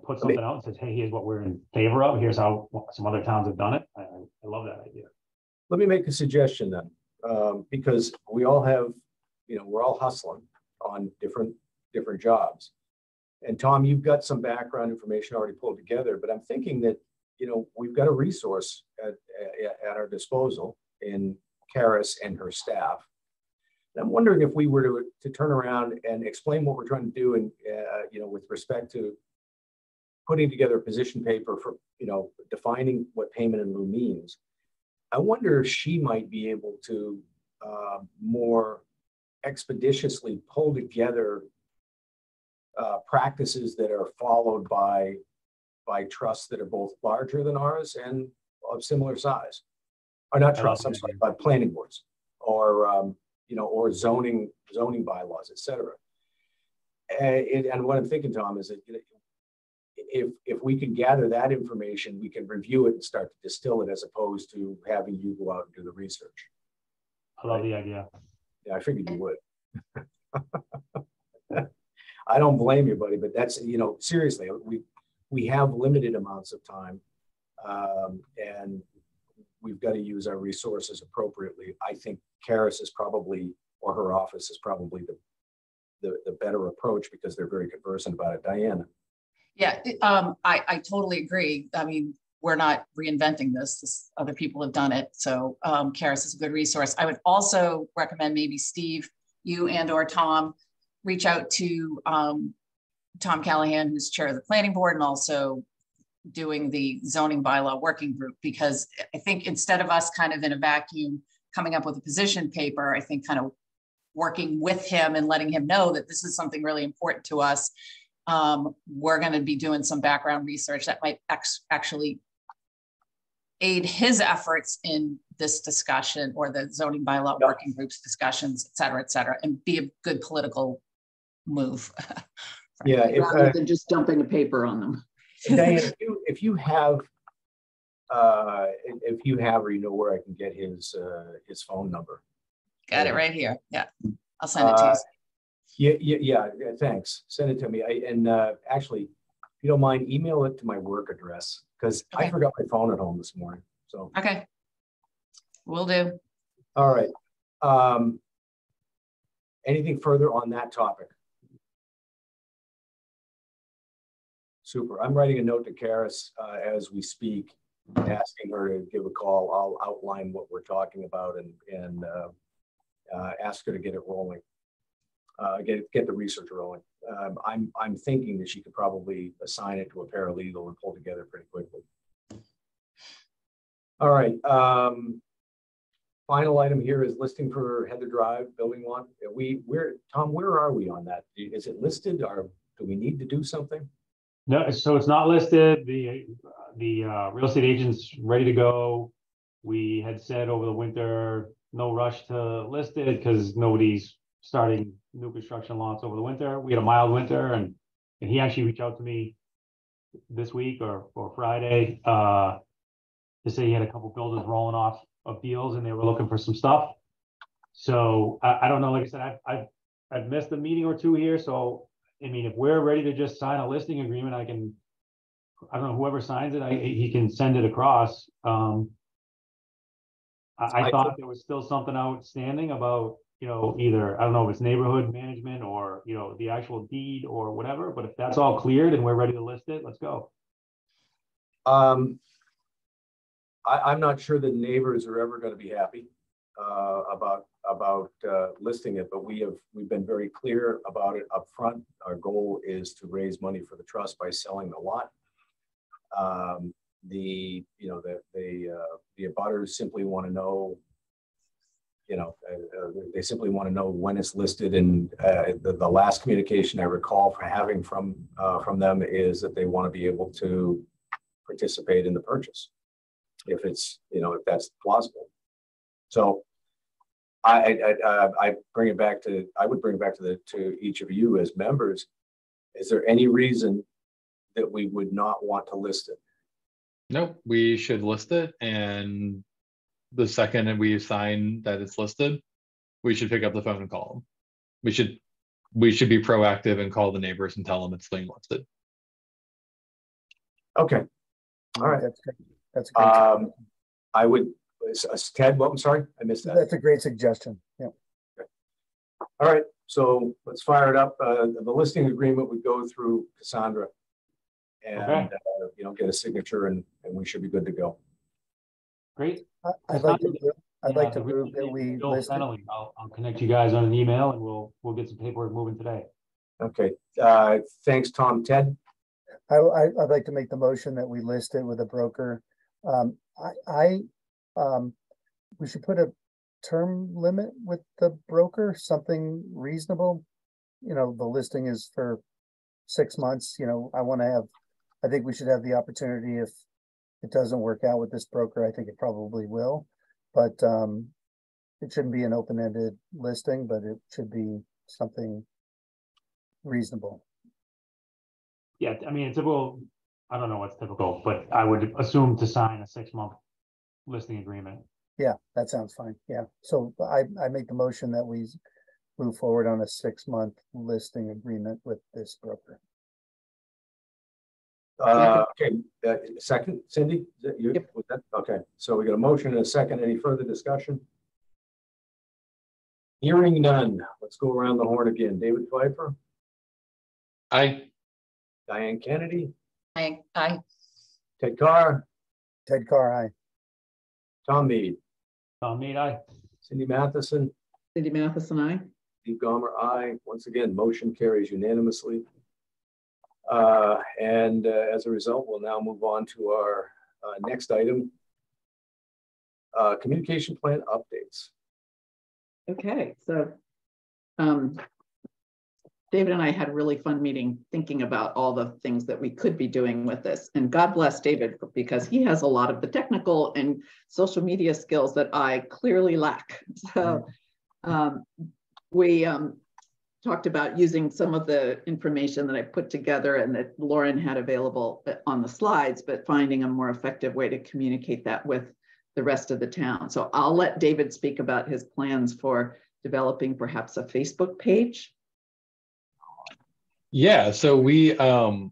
put something out and says, hey, here's what we're in favor of. Here's how some other towns have done it. I love that idea. Let me make a suggestion then, because we all have, we're all hustling on different jobs. And Tom, you've got some background information already pulled together, but I'm thinking that, we've got a resource at our disposal in Karis and her staff. And I'm wondering if we were to turn around and explain what we're trying to do and, with respect to putting together a position paper for, defining what payment in lieu means. I wonder if she might be able to more expeditiously pull together practices that are followed by trusts that are both larger than ours and of similar size. Or not trusts, I'm sorry, but planning boards or or zoning bylaws, et cetera. And what I'm thinking, Tom, is that if we can gather that information, we can review it and start to distill it as opposed to having you go out and do the research. I love the idea. Yeah, I figured you would. I don't blame you, buddy, but that's, seriously, we have limited amounts of time, and we've got to use our resources appropriately. I think Karis is probably, or her office is probably the better approach because they're very conversant about it. Diana. Yeah, I totally agree. I mean, we're not reinventing this. Other people have done it. So Karis is a good resource. I would also recommend maybe Steve, you and or Tom, reach out to Tom Callahan, who's chair of the planning board and also doing the zoning bylaw working group, because I think instead of us kind of in a vacuum coming up with a position paper, I think kind of working with him and letting him know that this is something really important to us. We're going to be doing some background research that might actually aid his efforts in this discussion or the zoning bylaw working groups discussions, et cetera, and be a good political move. Yeah, rather than just dumping a paper on them. Diane, if you have, or you know where I can get his phone number. Got it right here. Yeah, I'll send it to you. Yeah. Thanks. Send it to me. Actually, if you don't mind, email it to my work address because I forgot my phone at home this morning. So okay, will do. All right. Anything further on that topic? Super. I'm writing a note to Karis as we speak, asking her to give a call. I'll outline what we're talking about and ask her to get it rolling, get the research rolling. I'm thinking that she could probably assign it to a paralegal and pull together pretty quickly. All right. Final item here is listing for Heather Drive, Building 1. Tom, where are we on that? Is it listed, or do we need to do something? No, so it's not listed. The real estate agent's ready to go. We had said over the winter, no rush to list it because nobody's starting new construction lots over the winter. We had a mild winter, and he actually reached out to me this week or Friday to say he had a couple builders rolling off of deals and they were looking for some stuff. So I don't know. Like I said, I've missed a meeting or two here. So I mean, if we're ready to just sign a listing agreement, I don't know, whoever signs it, he can send it across. I thought there was still something outstanding about, either, I don't know if it's neighborhood management or, the actual deed or whatever, but if that's all cleared and we're ready to list it, let's go. I'm not sure the neighbors are ever going to be happy about listing it, but we've been very clear about it up front. Our goal is to raise money for the trust by selling the lot. The abutters simply want to know, they simply want to know when it's listed, and the last communication I recall for having from them is that they want to be able to participate in the purchase if it's, if that's plausible. So I bring it back to, I would bring it back to each of you as members. Is there any reason that we would not want to list it? Nope, we should list it, and the second we sign that it's listed, we should pick up the phone and call them. We should be proactive and call the neighbors and tell them it's being listed. Okay. All right. That's great. That's great. I would, Ted, I'm sorry, I missed that. That's a great suggestion. Yeah. Okay. All right, so let's fire it up. The listing agreement would go through Cassandra, and get a signature, and we should be good to go. Great. I'd like to prove that we listed. I'll connect you guys on an email, and we'll get some paperwork moving today. Okay. Thanks, Tom. Ted? I'd like to make the motion that we list it with a broker. We should put a term limit with the broker, something reasonable. The listing is for 6 months. I think we should have the opportunity, if it doesn't work out with this broker, I think it probably will, but it shouldn't be an open-ended listing, but it should be something reasonable. Yeah, I mean, typical, I don't know what's typical, but I would assume to sign a 6-month listing agreement. Yeah, that sounds fine. Yeah. So I make the motion that we move forward on a 6-month listing agreement with this broker. Okay. Second, Cindy? Is that you? Yep. With that? Okay. So we got a motion and a second. Any further discussion? Hearing none. Let's go around the horn again. David Pfeiffer? Aye. Diane Kennedy? Aye. Ted Carr? Ted Carr, aye. Tom Mead? Tom Mead, aye. Cindy Matheson? Cindy Matheson, aye. Steve Gomer, aye. Once again, motion carries unanimously. And as a result, we'll now move on to our next item, communication plan updates. Okay, so David and I had a really fun meeting thinking about all the things that we could be doing with this. And God bless David, because he has a lot of the technical and social media skills that I clearly lack. So we talked about using some of the information that I put together and that Lauren had available on the slides, but finding a more effective way to communicate that with the rest of the town. So I'll let David speak about his plans for developing perhaps a Facebook page. Yeah, so we, I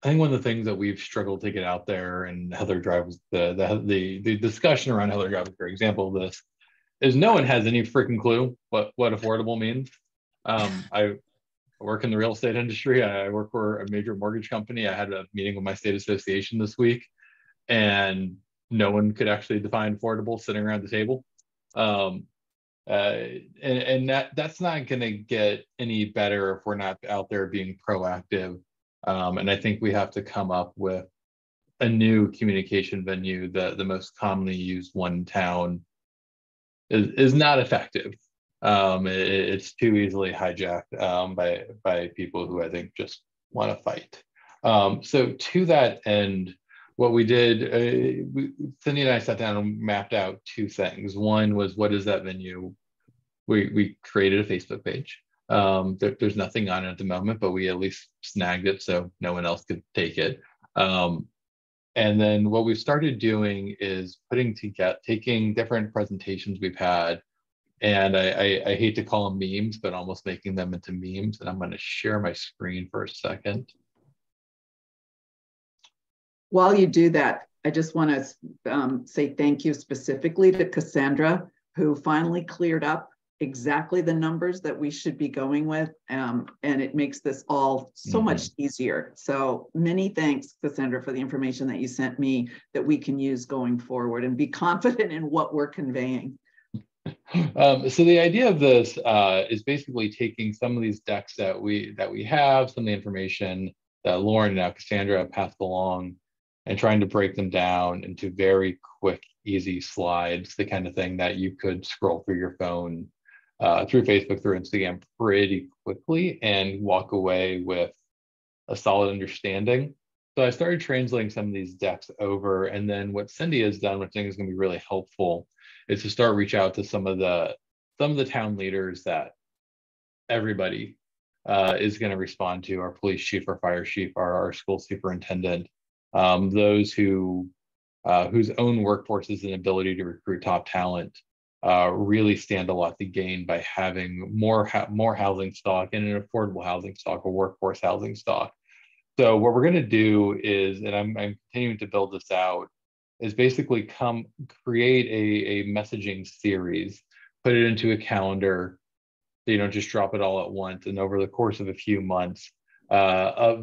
think one of the things that we've struggled to get out there, and Heather Drive was the discussion around Heather Drive, for example of this, is no one has any freaking clue what affordable means. I work in the real estate industry. I work for a major mortgage company. I had a meeting with my state association this week, and no one could actually define affordable sitting around the table. And that's not going to get any better if we're not out there being proactive. And I think we have to come up with a new communication venue. The most commonly used one in town is not effective. It's too easily hijacked by people who I think just want to fight. So to that end, what we did, Cindy and I sat down and mapped out two things. One was, what is that venue? We created a Facebook page. There's nothing on it at the moment, but we at least snagged it so no one else could take it. And then what we've started doing is taking different presentations we've had, and I hate to call them memes, but almost making them into memes. And I'm going to share my screen for a second. While you do that, I just want to say thank you specifically to Cassandra, who finally cleared up exactly the numbers that we should be going with. And it makes this all so much easier. So many thanks, Cassandra, for the information that you sent me that we can use going forward and be confident in what we're conveying. So the idea of this is basically taking some of these decks that we have, some of the information that Lauren and now Cassandra have passed along, and trying to break them down into very quick, easy slides, the kind of thing that you could scroll through your phone, through Facebook, through Instagram pretty quickly and walk away with a solid understanding. So I started translating some of these decks over, and then what Cindy has done, which I think is going to be really helpful, is to start reach out to some of the town leaders that everybody is going to respond to: our police chief, our fire chief, our school superintendent, those whose own workforces and ability to recruit top talent really stand a lot to gain by having more housing stock, and an affordable housing stock, a workforce housing stock. So what we're going to do is, and I'm continuing to build this out, is basically create a messaging series, put it into a calendar, so you don't just drop it all at once, and over the course of a few months,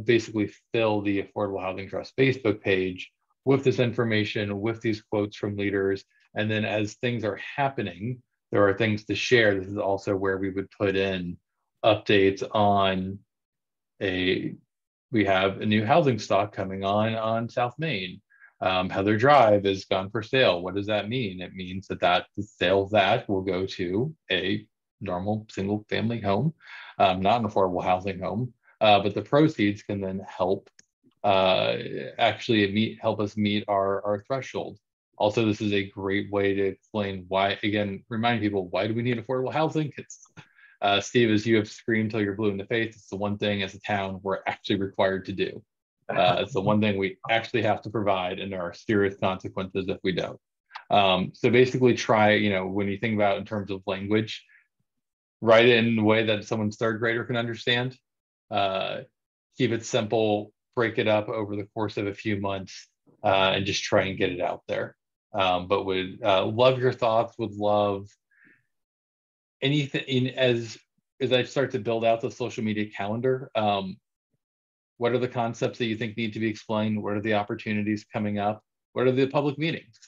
basically fill the Affordable Housing Trust Facebook page with this information, with these quotes from leaders. And then as things are happening, there are things to share. This is also where we would put in updates on we have a new housing stock coming on South Main. Heather Drive is gone for sale. What does that mean? It means that the sale of that will go to a normal single family home, not an affordable housing home. But the proceeds can then help help us meet our threshold. Also, this is a great way to explain why, again, remind people, why do we need affordable housing? It's, Steve, as you have screamed till you're blue in the face, it's the one thing as a town we're actually required to do. It's the one thing we actually have to provide, and there are serious consequences if we don't. So basically try, when you think about in terms of language, write it in a way that someone's third grader can understand. Keep it simple, break it up over the course of a few months, and just try and get it out there. But would love your thoughts, would love anything as I start to build out the social media calendar. What are the concepts that you think need to be explained? What are the opportunities coming up? What are the public meetings?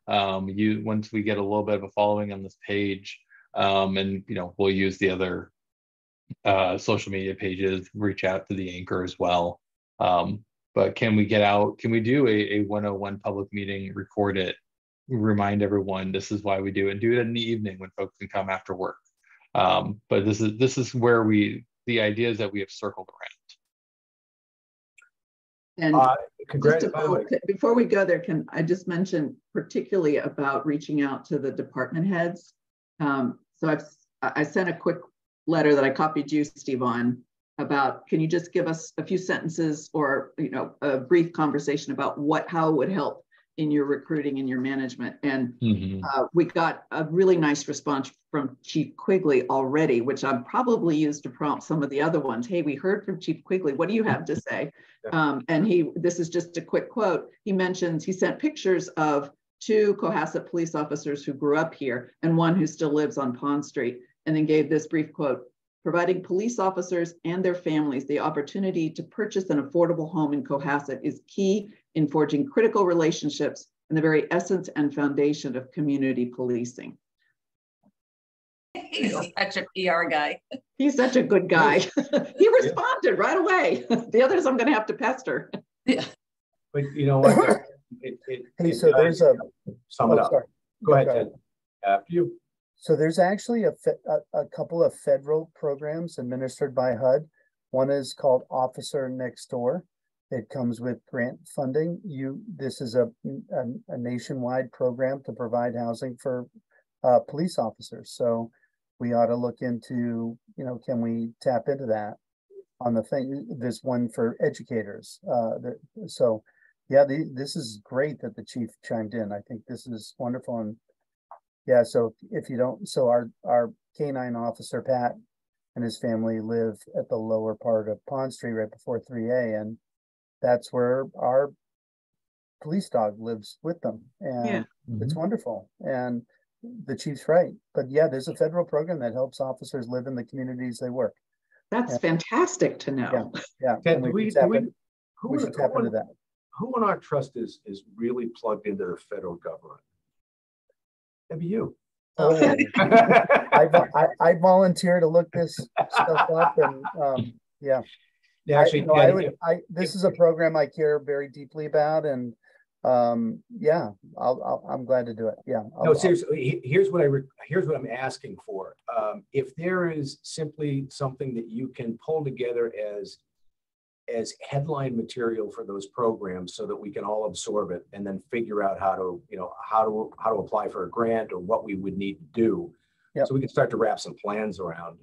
Once we get a little bit of a following on this page, and we'll use the other social media pages, reach out to the anchor as well. But can we do a 101 public meeting, record it, remind everyone this is why we do it, and do it in the evening when folks can come after work. But this is where the ideas that we have circled around. And before we go there, can I just mention particularly about reaching out to the department heads? So I sent a quick letter that I copied you, Steve, on about, can you just give us a few sentences or a brief conversation about how it would help in your recruiting and your management? And we got a really nice response from Chief Quigley already, which I've probably used to prompt some of the other ones. Hey, we heard from Chief Quigley. What do you have to say? And this is just a quick quote. He sent pictures of 2 Cohasset police officers who grew up here and one who still lives on Pond Street, and then gave this brief quote. providing police officers and their families the opportunity to purchase an affordable home in Cohasset is key in forging critical relationships and the very essence and foundation of community policing. He's such a PR guy. He's such a good guy. He responded right away. The others I'm going to have to pester. Yeah. But you know what? So there's a sum it up. Sorry. Go ahead, Ted. After you. So there's actually a couple of federal programs administered by HUD. One is called Officer Next Door. It comes with grant funding. This is a nationwide program to provide housing for police officers. So we ought to look into, can we tap into that on the thing? There's one for educators. So yeah, this is great that the chief chimed in. I think this is wonderful. And yeah, so if you don't, so our canine officer, Pat, and his family live at the lower part of Pond Street right before 3A. And that's where our police dog lives with them. And it's wonderful. And the chief's right. But yeah, there's a federal program that helps officers live in the communities they work. That's fantastic to know. Yeah. Ted, we should tap into that. Who in our trust is really plugged into the federal government? Maybe you. Oh, I volunteer to look this stuff up, and yeah. Actually, this is a program I care very deeply about, and yeah, I'm glad to do it. Yeah. Seriously, here's what I'm asking for. If there is simply something that you can pull together as headline material for those programs so that we can all absorb it and then figure out how to apply for a grant or what we would need to do. So we can start to wrap some plans around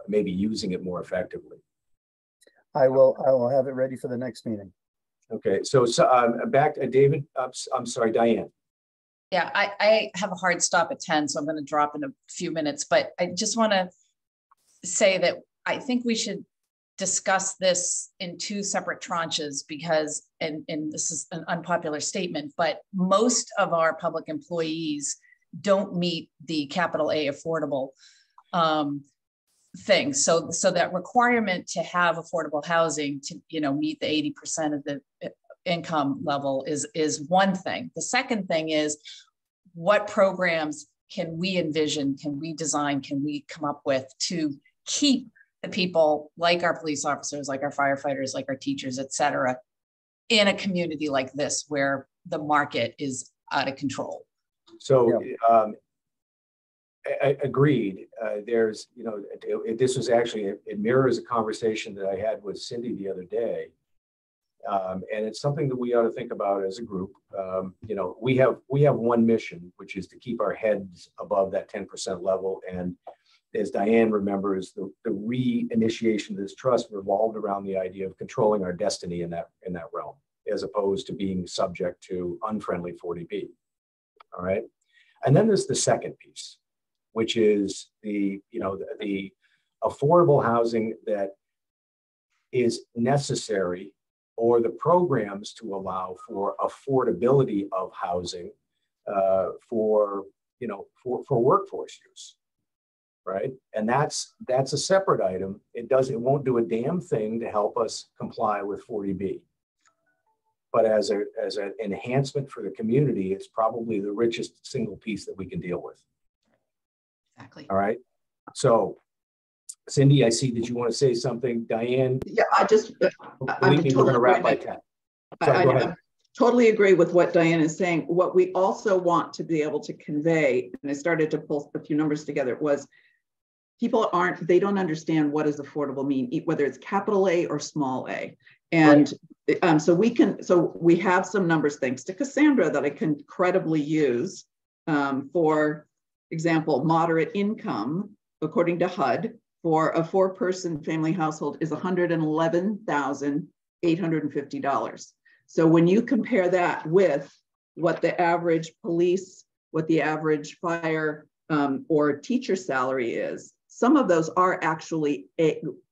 maybe using it more effectively. I will have it ready for the next meeting. Okay, so back to David. I'm sorry, Diane. Yeah, I have a hard stop at 10, so I'm going to drop in a few minutes, but I just want to say that I think we should discuss this in two separate tranches because, and this is an unpopular statement, but most of our public employees don't meet the capital A affordable thing. So that requirement to have affordable housing to, meet the 80% of the income level is one thing. The second thing is what programs can we envision, can we design, can we come up with to keep the people like our police officers, like our firefighters, like our teachers, et cetera, in a community like this where the market is out of control. So I agreed. There's, this was actually, it mirrors a conversation that I had with Cindy the other day. And it's something that we ought to think about as a group. We have one mission, which is to keep our heads above that 10% level. And as Diane remembers, the reinitiation of this trust revolved around the idea of controlling our destiny in that realm, as opposed to being subject to unfriendly 40B. All right. And then there's the second piece, which is the affordable housing that is necessary, or the programs to allow for affordability of housing for workforce use. Right. And that's a separate item. It won't do a damn thing to help us comply with 40B. But as an enhancement for the community, it's probably the richest single piece that we can deal with. Exactly. All right. So Cindy, I see that you want to say something. Diane? Yeah, believe me, we're going to wrap by 10. Sorry, go ahead. Totally agree with what Diane is saying. What we also want to be able to convey, and I started to pull a few numbers together, was people they don't understand what does affordable mean, whether it's capital A or small a. And so we have some numbers thanks to Cassandra that I can credibly use. For example, moderate income, according to HUD, for a 4-person family household is $111,850. So when you compare that with what the average police, what the average fire or teacher salary is, some of those are actually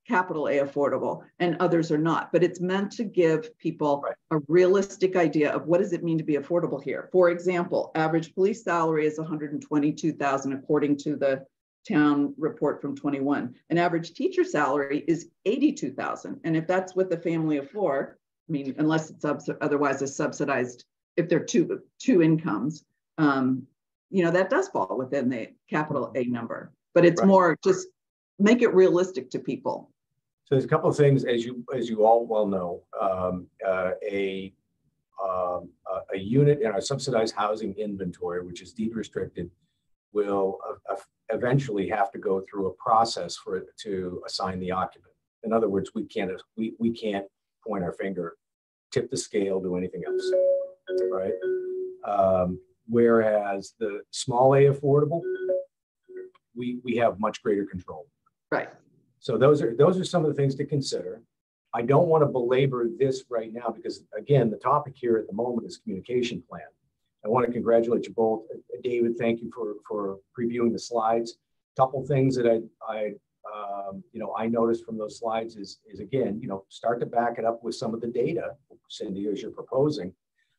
capital A affordable and others are not, but it's meant to give people a realistic idea of what does it mean to be affordable here. For example, average police salary is $122,000 according to the town report from 21. An average teacher salary is 82,000. And if that's with a family of 4, I mean, unless it's otherwise a subsidized, if they're two incomes, you know, that does fall within the capital A number, but it's more just make it realistic to people. So there's a couple of things, as you all well know, a unit in our subsidized housing inventory, which is deed restricted, will eventually have to go through a process for it to assign the occupant. In other words, we can't point our finger, tip the scale, do anything else, right? Whereas the small A affordable, we have much greater control. Right. So those are some of the things to consider. I don't want to belabor this right now because, again, the topic here at the moment is communication plan. I want to congratulate you both. David, thank you for previewing the slides. A couple things that I noticed from those slides is again, start to back it up with some of the data, Cindy, as you're proposing,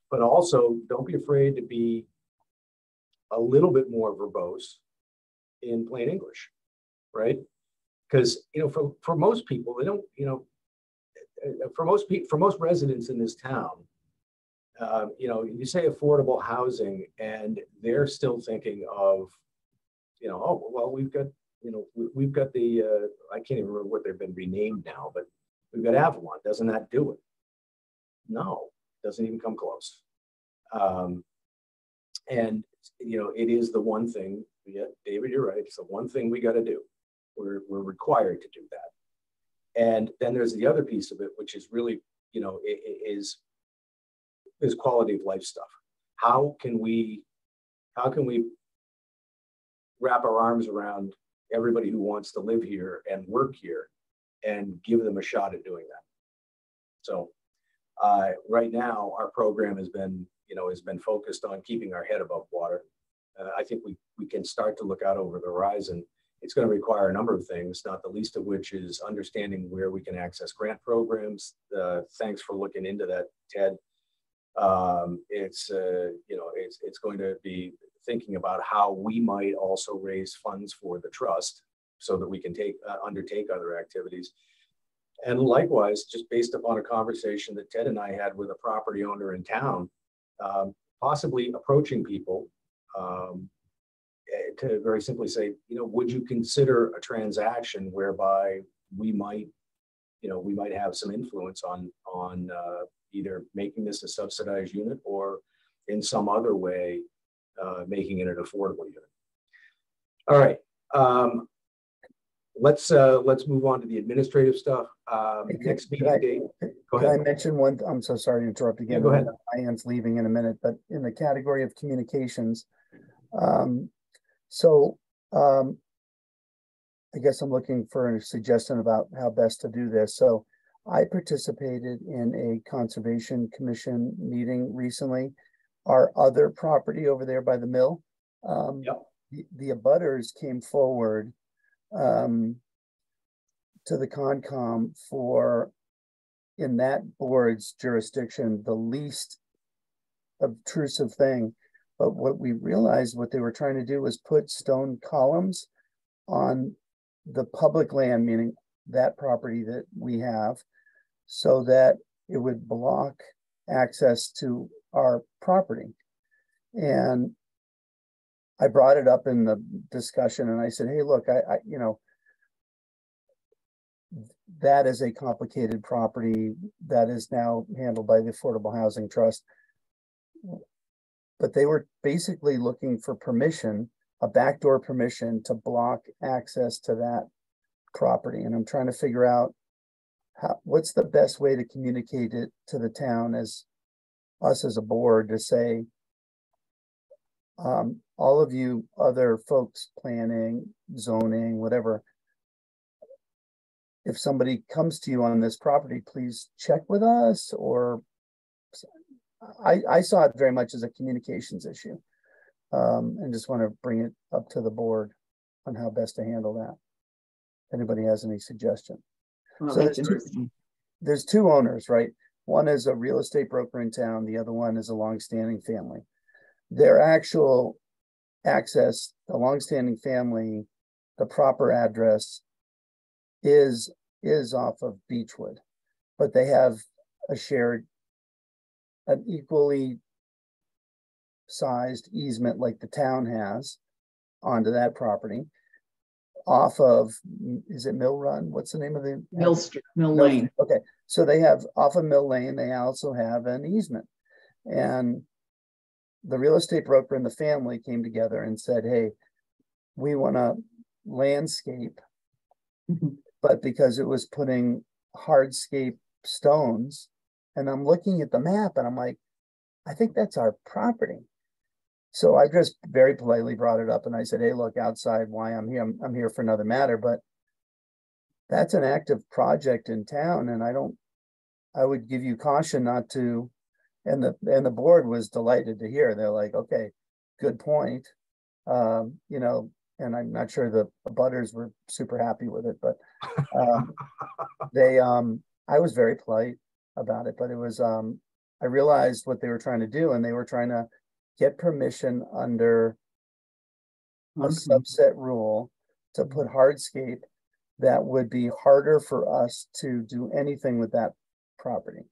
but also don't be afraid to be a little bit more verbose in plain English, right? Because for most people, they don't, for most residents in this town, you say affordable housing, and they're still thinking of, oh well, we've got the I can't even remember what they've been renamed now, but we've got Avalon. Doesn't that do it? No, doesn't even come close. And it is the one thing. Yeah, David, you're right. It's the one thing we got to do. We're required to do that. And then there's the other piece of it, which is really, is quality of life stuff. How can we wrap our arms around everybody who wants to live here and work here and give them a shot at doing that? So right now, our program has been focused on keeping our head above water. I think we can start to look out over the horizon. It's going to require a number of things, not the least of which is understanding where we can access grant programs. Thanks for looking into that, Ted. It's going to be thinking about how we might also raise funds for the trust so that we can undertake other activities. And likewise, just based upon a conversation that Ted and I had with a property owner in town, possibly approaching people to very simply say, would you consider a transaction whereby we might have some influence on either making this a subsidized unit or in some other way making it an affordable unit. All right, let's move on to the administrative stuff. Next meeting date. Go ahead. Can I mention one? I'm so sorry to interrupt again. Yeah, go ahead. Ian's leaving in a minute, but in the category of communications, I guess I'm looking for a suggestion about how best to do this. So I participated in a conservation commission meeting recently. Our other property over there by the mill, the abutters came forward to the Concom for, in that board's jurisdiction, the least obtrusive thing. But what we realized what they were trying to do was put stone columns on the public land, meaning that property that we have, so that it would block access to our property. And I brought it up in the discussion and I said, hey, look, I that is a complicated property that is now handled by the Affordable Housing Trust. But they were basically looking for permission, a backdoor permission to block access to that property. And I'm trying to figure out what's the best way to communicate it to the town as us as a board to say, all of you other folks planning, zoning, whatever, if somebody comes to you on this property, please check with us. Or I saw it very much as a communications issue, and just want to bring it up to the board on how best to handle that. If anybody has any suggestion. Well, So there's two owners, right? One is a real estate broker in town. The other one is a longstanding family. Their actual access, the longstanding family the proper address is off of Beechwood, but they have an equally sized easement like the town has onto that property off of, is it Mill Run? What's the name of the Mill Lane? Okay, so they have off of Mill Lane, they also have an easement. And the real estate broker and the family came together and said, hey, we want to landscape, but because it was putting hardscape stones, and I'm looking at the map and I'm like, I think that's our property. So I just very politely brought it up and I said, hey, look, outside why I'm here, I'm here for another matter, but that's an active project in town. And I would give you caution not to, and the board was delighted to hear. They're like, okay, good point. You know, and I'm not sure the abutters were super happy with it, but I was very polite about it, but it was, I realized what they were trying to do, and they were trying to get permission under a subset rule to put hardscape that would be harder for us to do anything with that property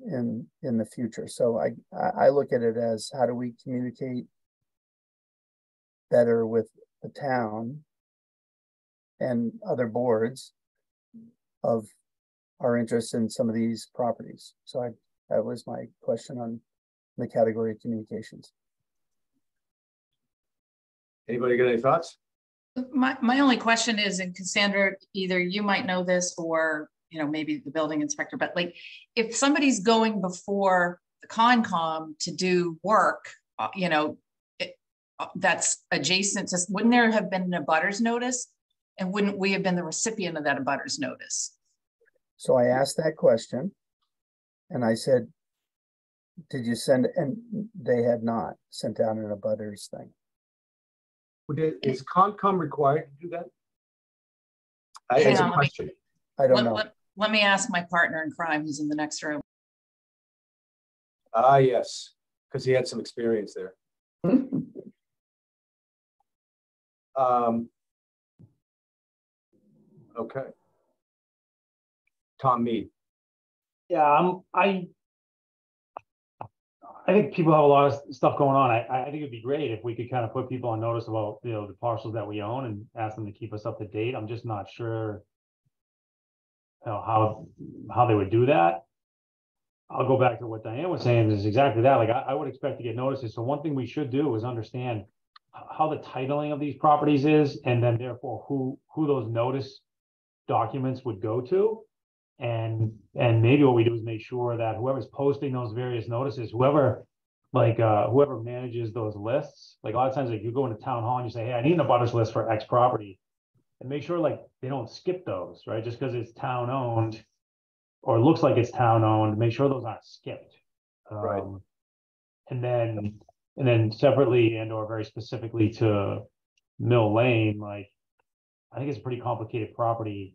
in the future. So I look at it as, how do we communicate better with the town and other boards of our interest in some of these properties. So that was my question on the category of communications. Anybody got any thoughts? My only question is, and Cassandra, either you might know this or, you know, maybe the building inspector, but like if somebody's going before the Concom to do work, you know, that's adjacent to, wouldn't there have been an abutters notice? And wouldn't we have been the recipient of that abutters notice? So I asked that question and I said, did you send, and they had not sent out an abutters thing. Is Concom required to do that? Hang on, question. I don't know. Let me ask my partner in crime who's in the next room. Ah, yes, because he had some experience there. Okay. Tom Mead. Yeah, I think people have a lot of stuff going on. I think it'd be great if we could kind of put people on notice about, you know, the parcels that we own and ask them to keep us up to date. I'm just not sure, you know, how they would do that. I'll go back to what Diane was saying, is exactly that. Like I would expect to get notices. So one thing we should do is understand how the titling of these properties is, and then therefore who those notice documents would go to. And maybe what we do is make sure that whoever's posting those various notices, whoever manages those lists, like a lot of times, like you go into town hall and you say, hey, I need an abutters list for X property, and make sure like they don't skip those, right? Just because it's town owned or looks like it's town owned, make sure those aren't skipped. Right. And then separately and or very specifically to Mill Lane, like I think it's a pretty complicated property.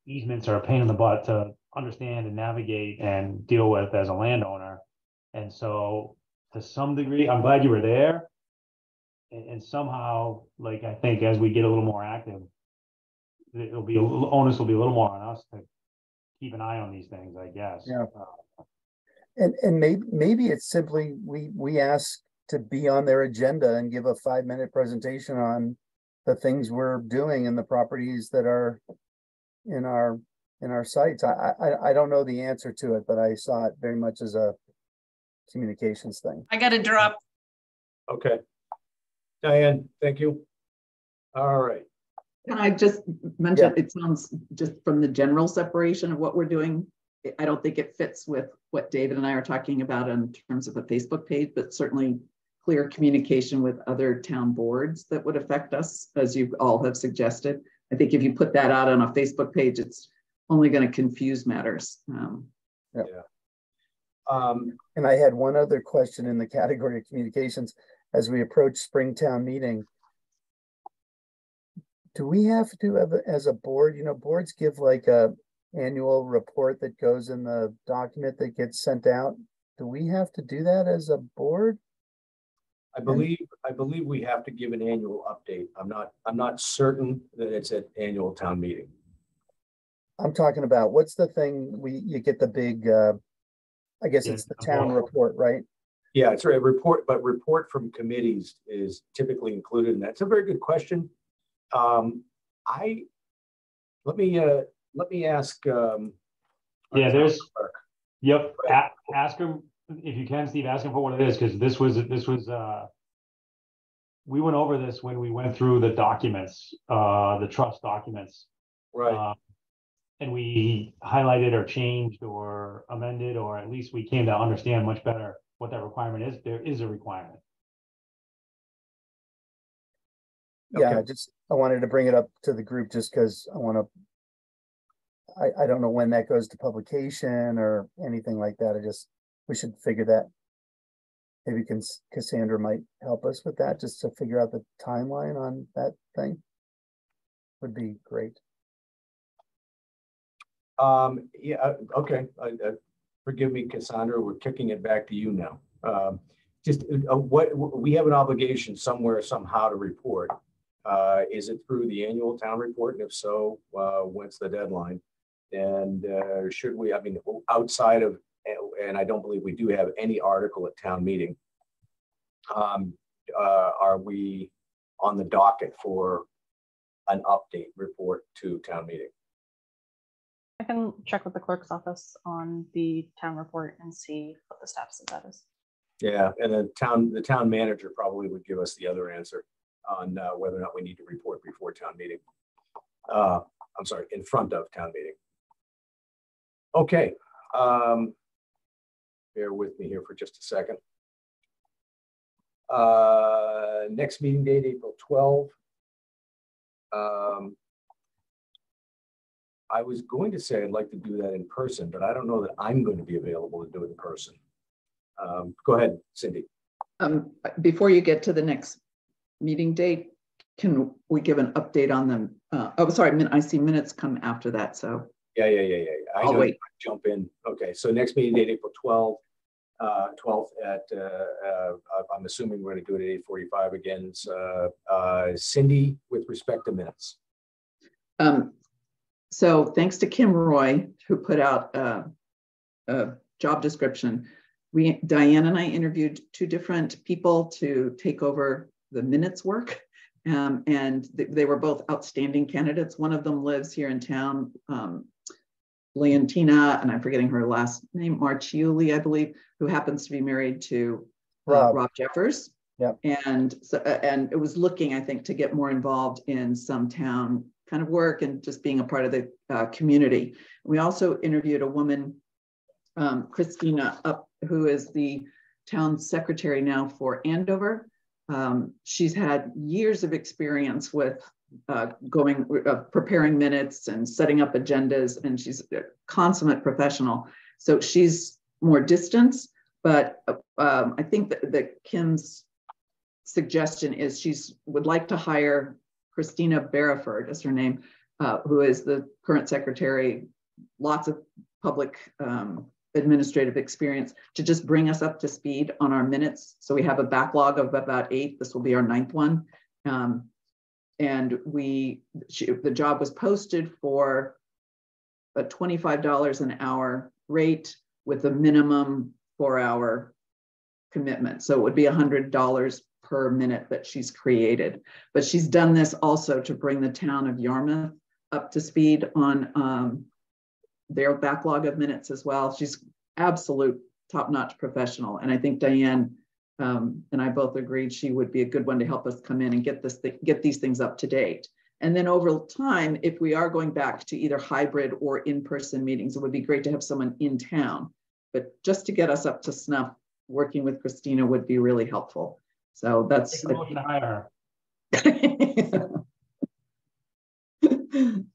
Easements are a pain in the butt to understand and navigate and deal with as a landowner. And so to some degree, I'm glad you were there. And somehow, like, I think as we get a little more active, onus will be a little more on us to keep an eye on these things, I guess. Yeah. And maybe it's simply, we ask to be on their agenda and give a 5-minute presentation on the things we're doing in the properties that are in our sites. I don't know the answer to it, but I saw it very much as a communications thing. I got to drop. Okay. Diane, thank you. All right. Can I just mention, it sounds just from the general separation of what we're doing, I don't think it fits with what David and I are talking about in terms of a Facebook page, but certainly clear communication with other town boards that would affect us, as you all have suggested. I think if you put that out on a Facebook page, it's only going to confuse matters. And I had one other question in the category of communications. As we approach Springtown meeting, do we have to have, as a board, you know, boards give like a annual report that goes in the document that gets sent out. Do we have to do that as a board? I believe we have to give an annual update. I'm not certain that it's at annual town meeting. I'm talking about, what's the thing you get the big, I guess Yeah, it's the town report, right? Yeah, it's a report, but report from committees is typically included in that. It's a very good question. Let me ask. Yeah, yep. Ask him if you can, Steve. Ask him for what it is, because this was we went over this when we went through the documents, the trust documents, Right. And we highlighted or changed or amended, or at least we came to understand much better what that requirement is. There is a requirement. Yeah, I wanted to bring it up to the group just because I don't know when that goes to publication or anything like that. We should figure that. Maybe Cassandra might help us with that, just to figure out the timeline on that thing. Would be great. Yeah, okay. Forgive me, Cassandra, we're kicking it back to you now. What we have an obligation somewhere, somehow to report. Is it through the annual town report? And if so, when's the deadline? And should we, I mean, outside of, and I don't believe we do have any article at town meeting, are we on the docket for an update report to town meeting? I can check with the clerk's office on the town report and see what the status of that is. Yeah, and then the town manager probably would give us the other answer on whether or not we need to report before town meeting. I'm sorry, in front of town meeting. Okay, bear with me here for just a second. Next meeting date, April 12. I was going to say I'd like to do that in person, but I don't know that I'm going to be available to do it in person. Go ahead, Cindy. Before you get to the next meeting date, can we give an update on them? Oh, sorry, I see minutes come after that, so. Yeah. I'll wait. Jump in. Okay, so next meeting date, April 12th at, I'm assuming we're going to do it at 8:45 again. Cindy, with respect to minutes. So thanks to Kim Roy, who put out a job description. Diane and I interviewed 2 different people to take over the minutes work. And they were both outstanding candidates. One of them lives here in town, Leontina, and I'm forgetting her last name, Marchiuli, I believe, who happens to be married to Rob Jeffers. Yep. And it was looking, I think, to get more involved in some town kind of work and just being a part of the community. We also interviewed a woman, Christina who is the town secretary now for Andover. She's had years of experience with preparing minutes and setting up agendas, and she's a consummate professional. So she's more distance, but I think that Kim's suggestion is would like to hire Christina Barraford, is her name, who is the current secretary, lots of public administrative experience, to just bring us up to speed on our minutes. So we have a backlog of about 8. This will be our 9th one. And the job was posted for a $25 an hour rate with a minimum 4-hour commitment. So it would be $100 per minute that she's created. But she's done this also to bring the town of Yarmouth up to speed on their backlog of minutes as well. She's absolute top-notch professional. And I think Diane and I both agreed she would be a good one to help us come in and get these things up to date. And then over time, if we are going back to either hybrid or in-person meetings, it would be great to have someone in town. But just to get us up to snuff, working with Christina would be really helpful. So that's a motion to hire her.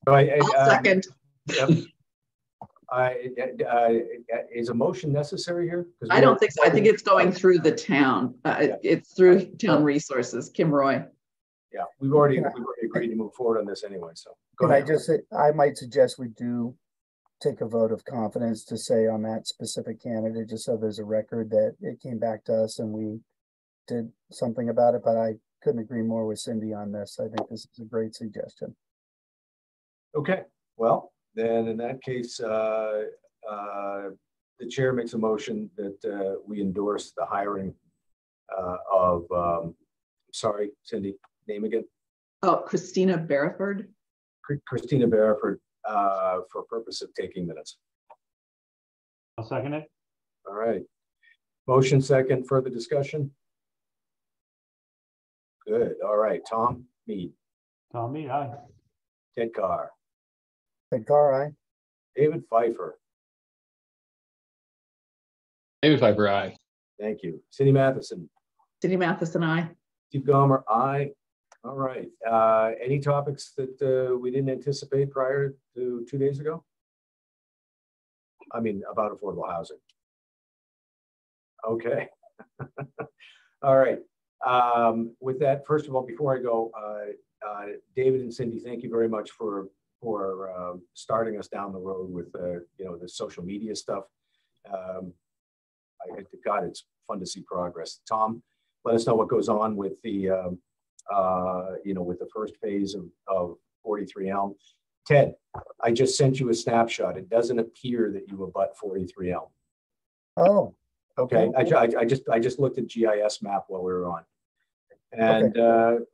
I'll second. Yep. Is a motion necessary here? I don't think so. I think it's going through the town. It's through town resources. Kim Roy. Yeah, we've already agreed to move forward on this anyway. So I might suggest we do take a vote of confidence to say on that specific candidate, just so there's a record that it came back to us and we did something about it, but I couldn't agree more with Cindy on this. I think this is a great suggestion. Okay, well, then in that case, the chair makes a motion that we endorse the hiring of, sorry, Cindy, name again? Oh, Christina Barraford. Christina Barraford, for purpose of taking minutes. I'll second it. All right. Motion second, further discussion? Good. All right. Tom Mead. Tom Mead, aye. Ted Carr. Ted Carr, aye. David Pfeiffer. David Pfeiffer, aye. Thank you. Cindy Matheson. Cindy Matheson, aye. Steve Gomer, aye. All right. Any topics that we didn't anticipate prior to 2 days ago? I mean, about affordable housing. Okay. All right. With that, first of all, before I go, David and Cindy, thank you very much for starting us down the road with the social media stuff. God, it's fun to see progress. Tom, let us know what goes on with the with the first phase of 43 Elm. Ted, I just sent you a snapshot. It doesn't appear that you abut 43 Elm. Oh. Okay. I just looked at GIS map while we were on. And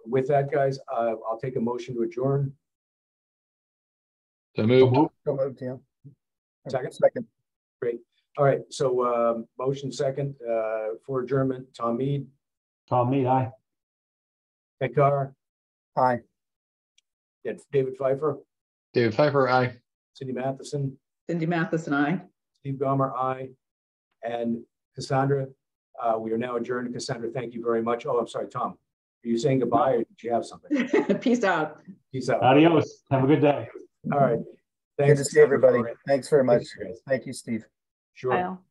with that, guys, I'll take a motion to adjourn. So moved. So moved, yeah. Second. Great. All right. So motion second for adjournment. Tom Mead. Tom Mead, aye. Ted Carr. Aye. David Pfeiffer. David Pfeiffer, aye. Cindy Matheson. Cindy Matheson, aye. Steve Gomer, aye. And Cassandra, we are now adjourned. Cassandra, thank you very much. Oh, I'm sorry, Tom. Are you saying goodbye or did you have something? Peace out. Peace out. Adios. Have a good day. All right. Good Thanks. to see everybody. Thanks very much. Thanks, guys. Thank you, Steve. Sure. Kyle.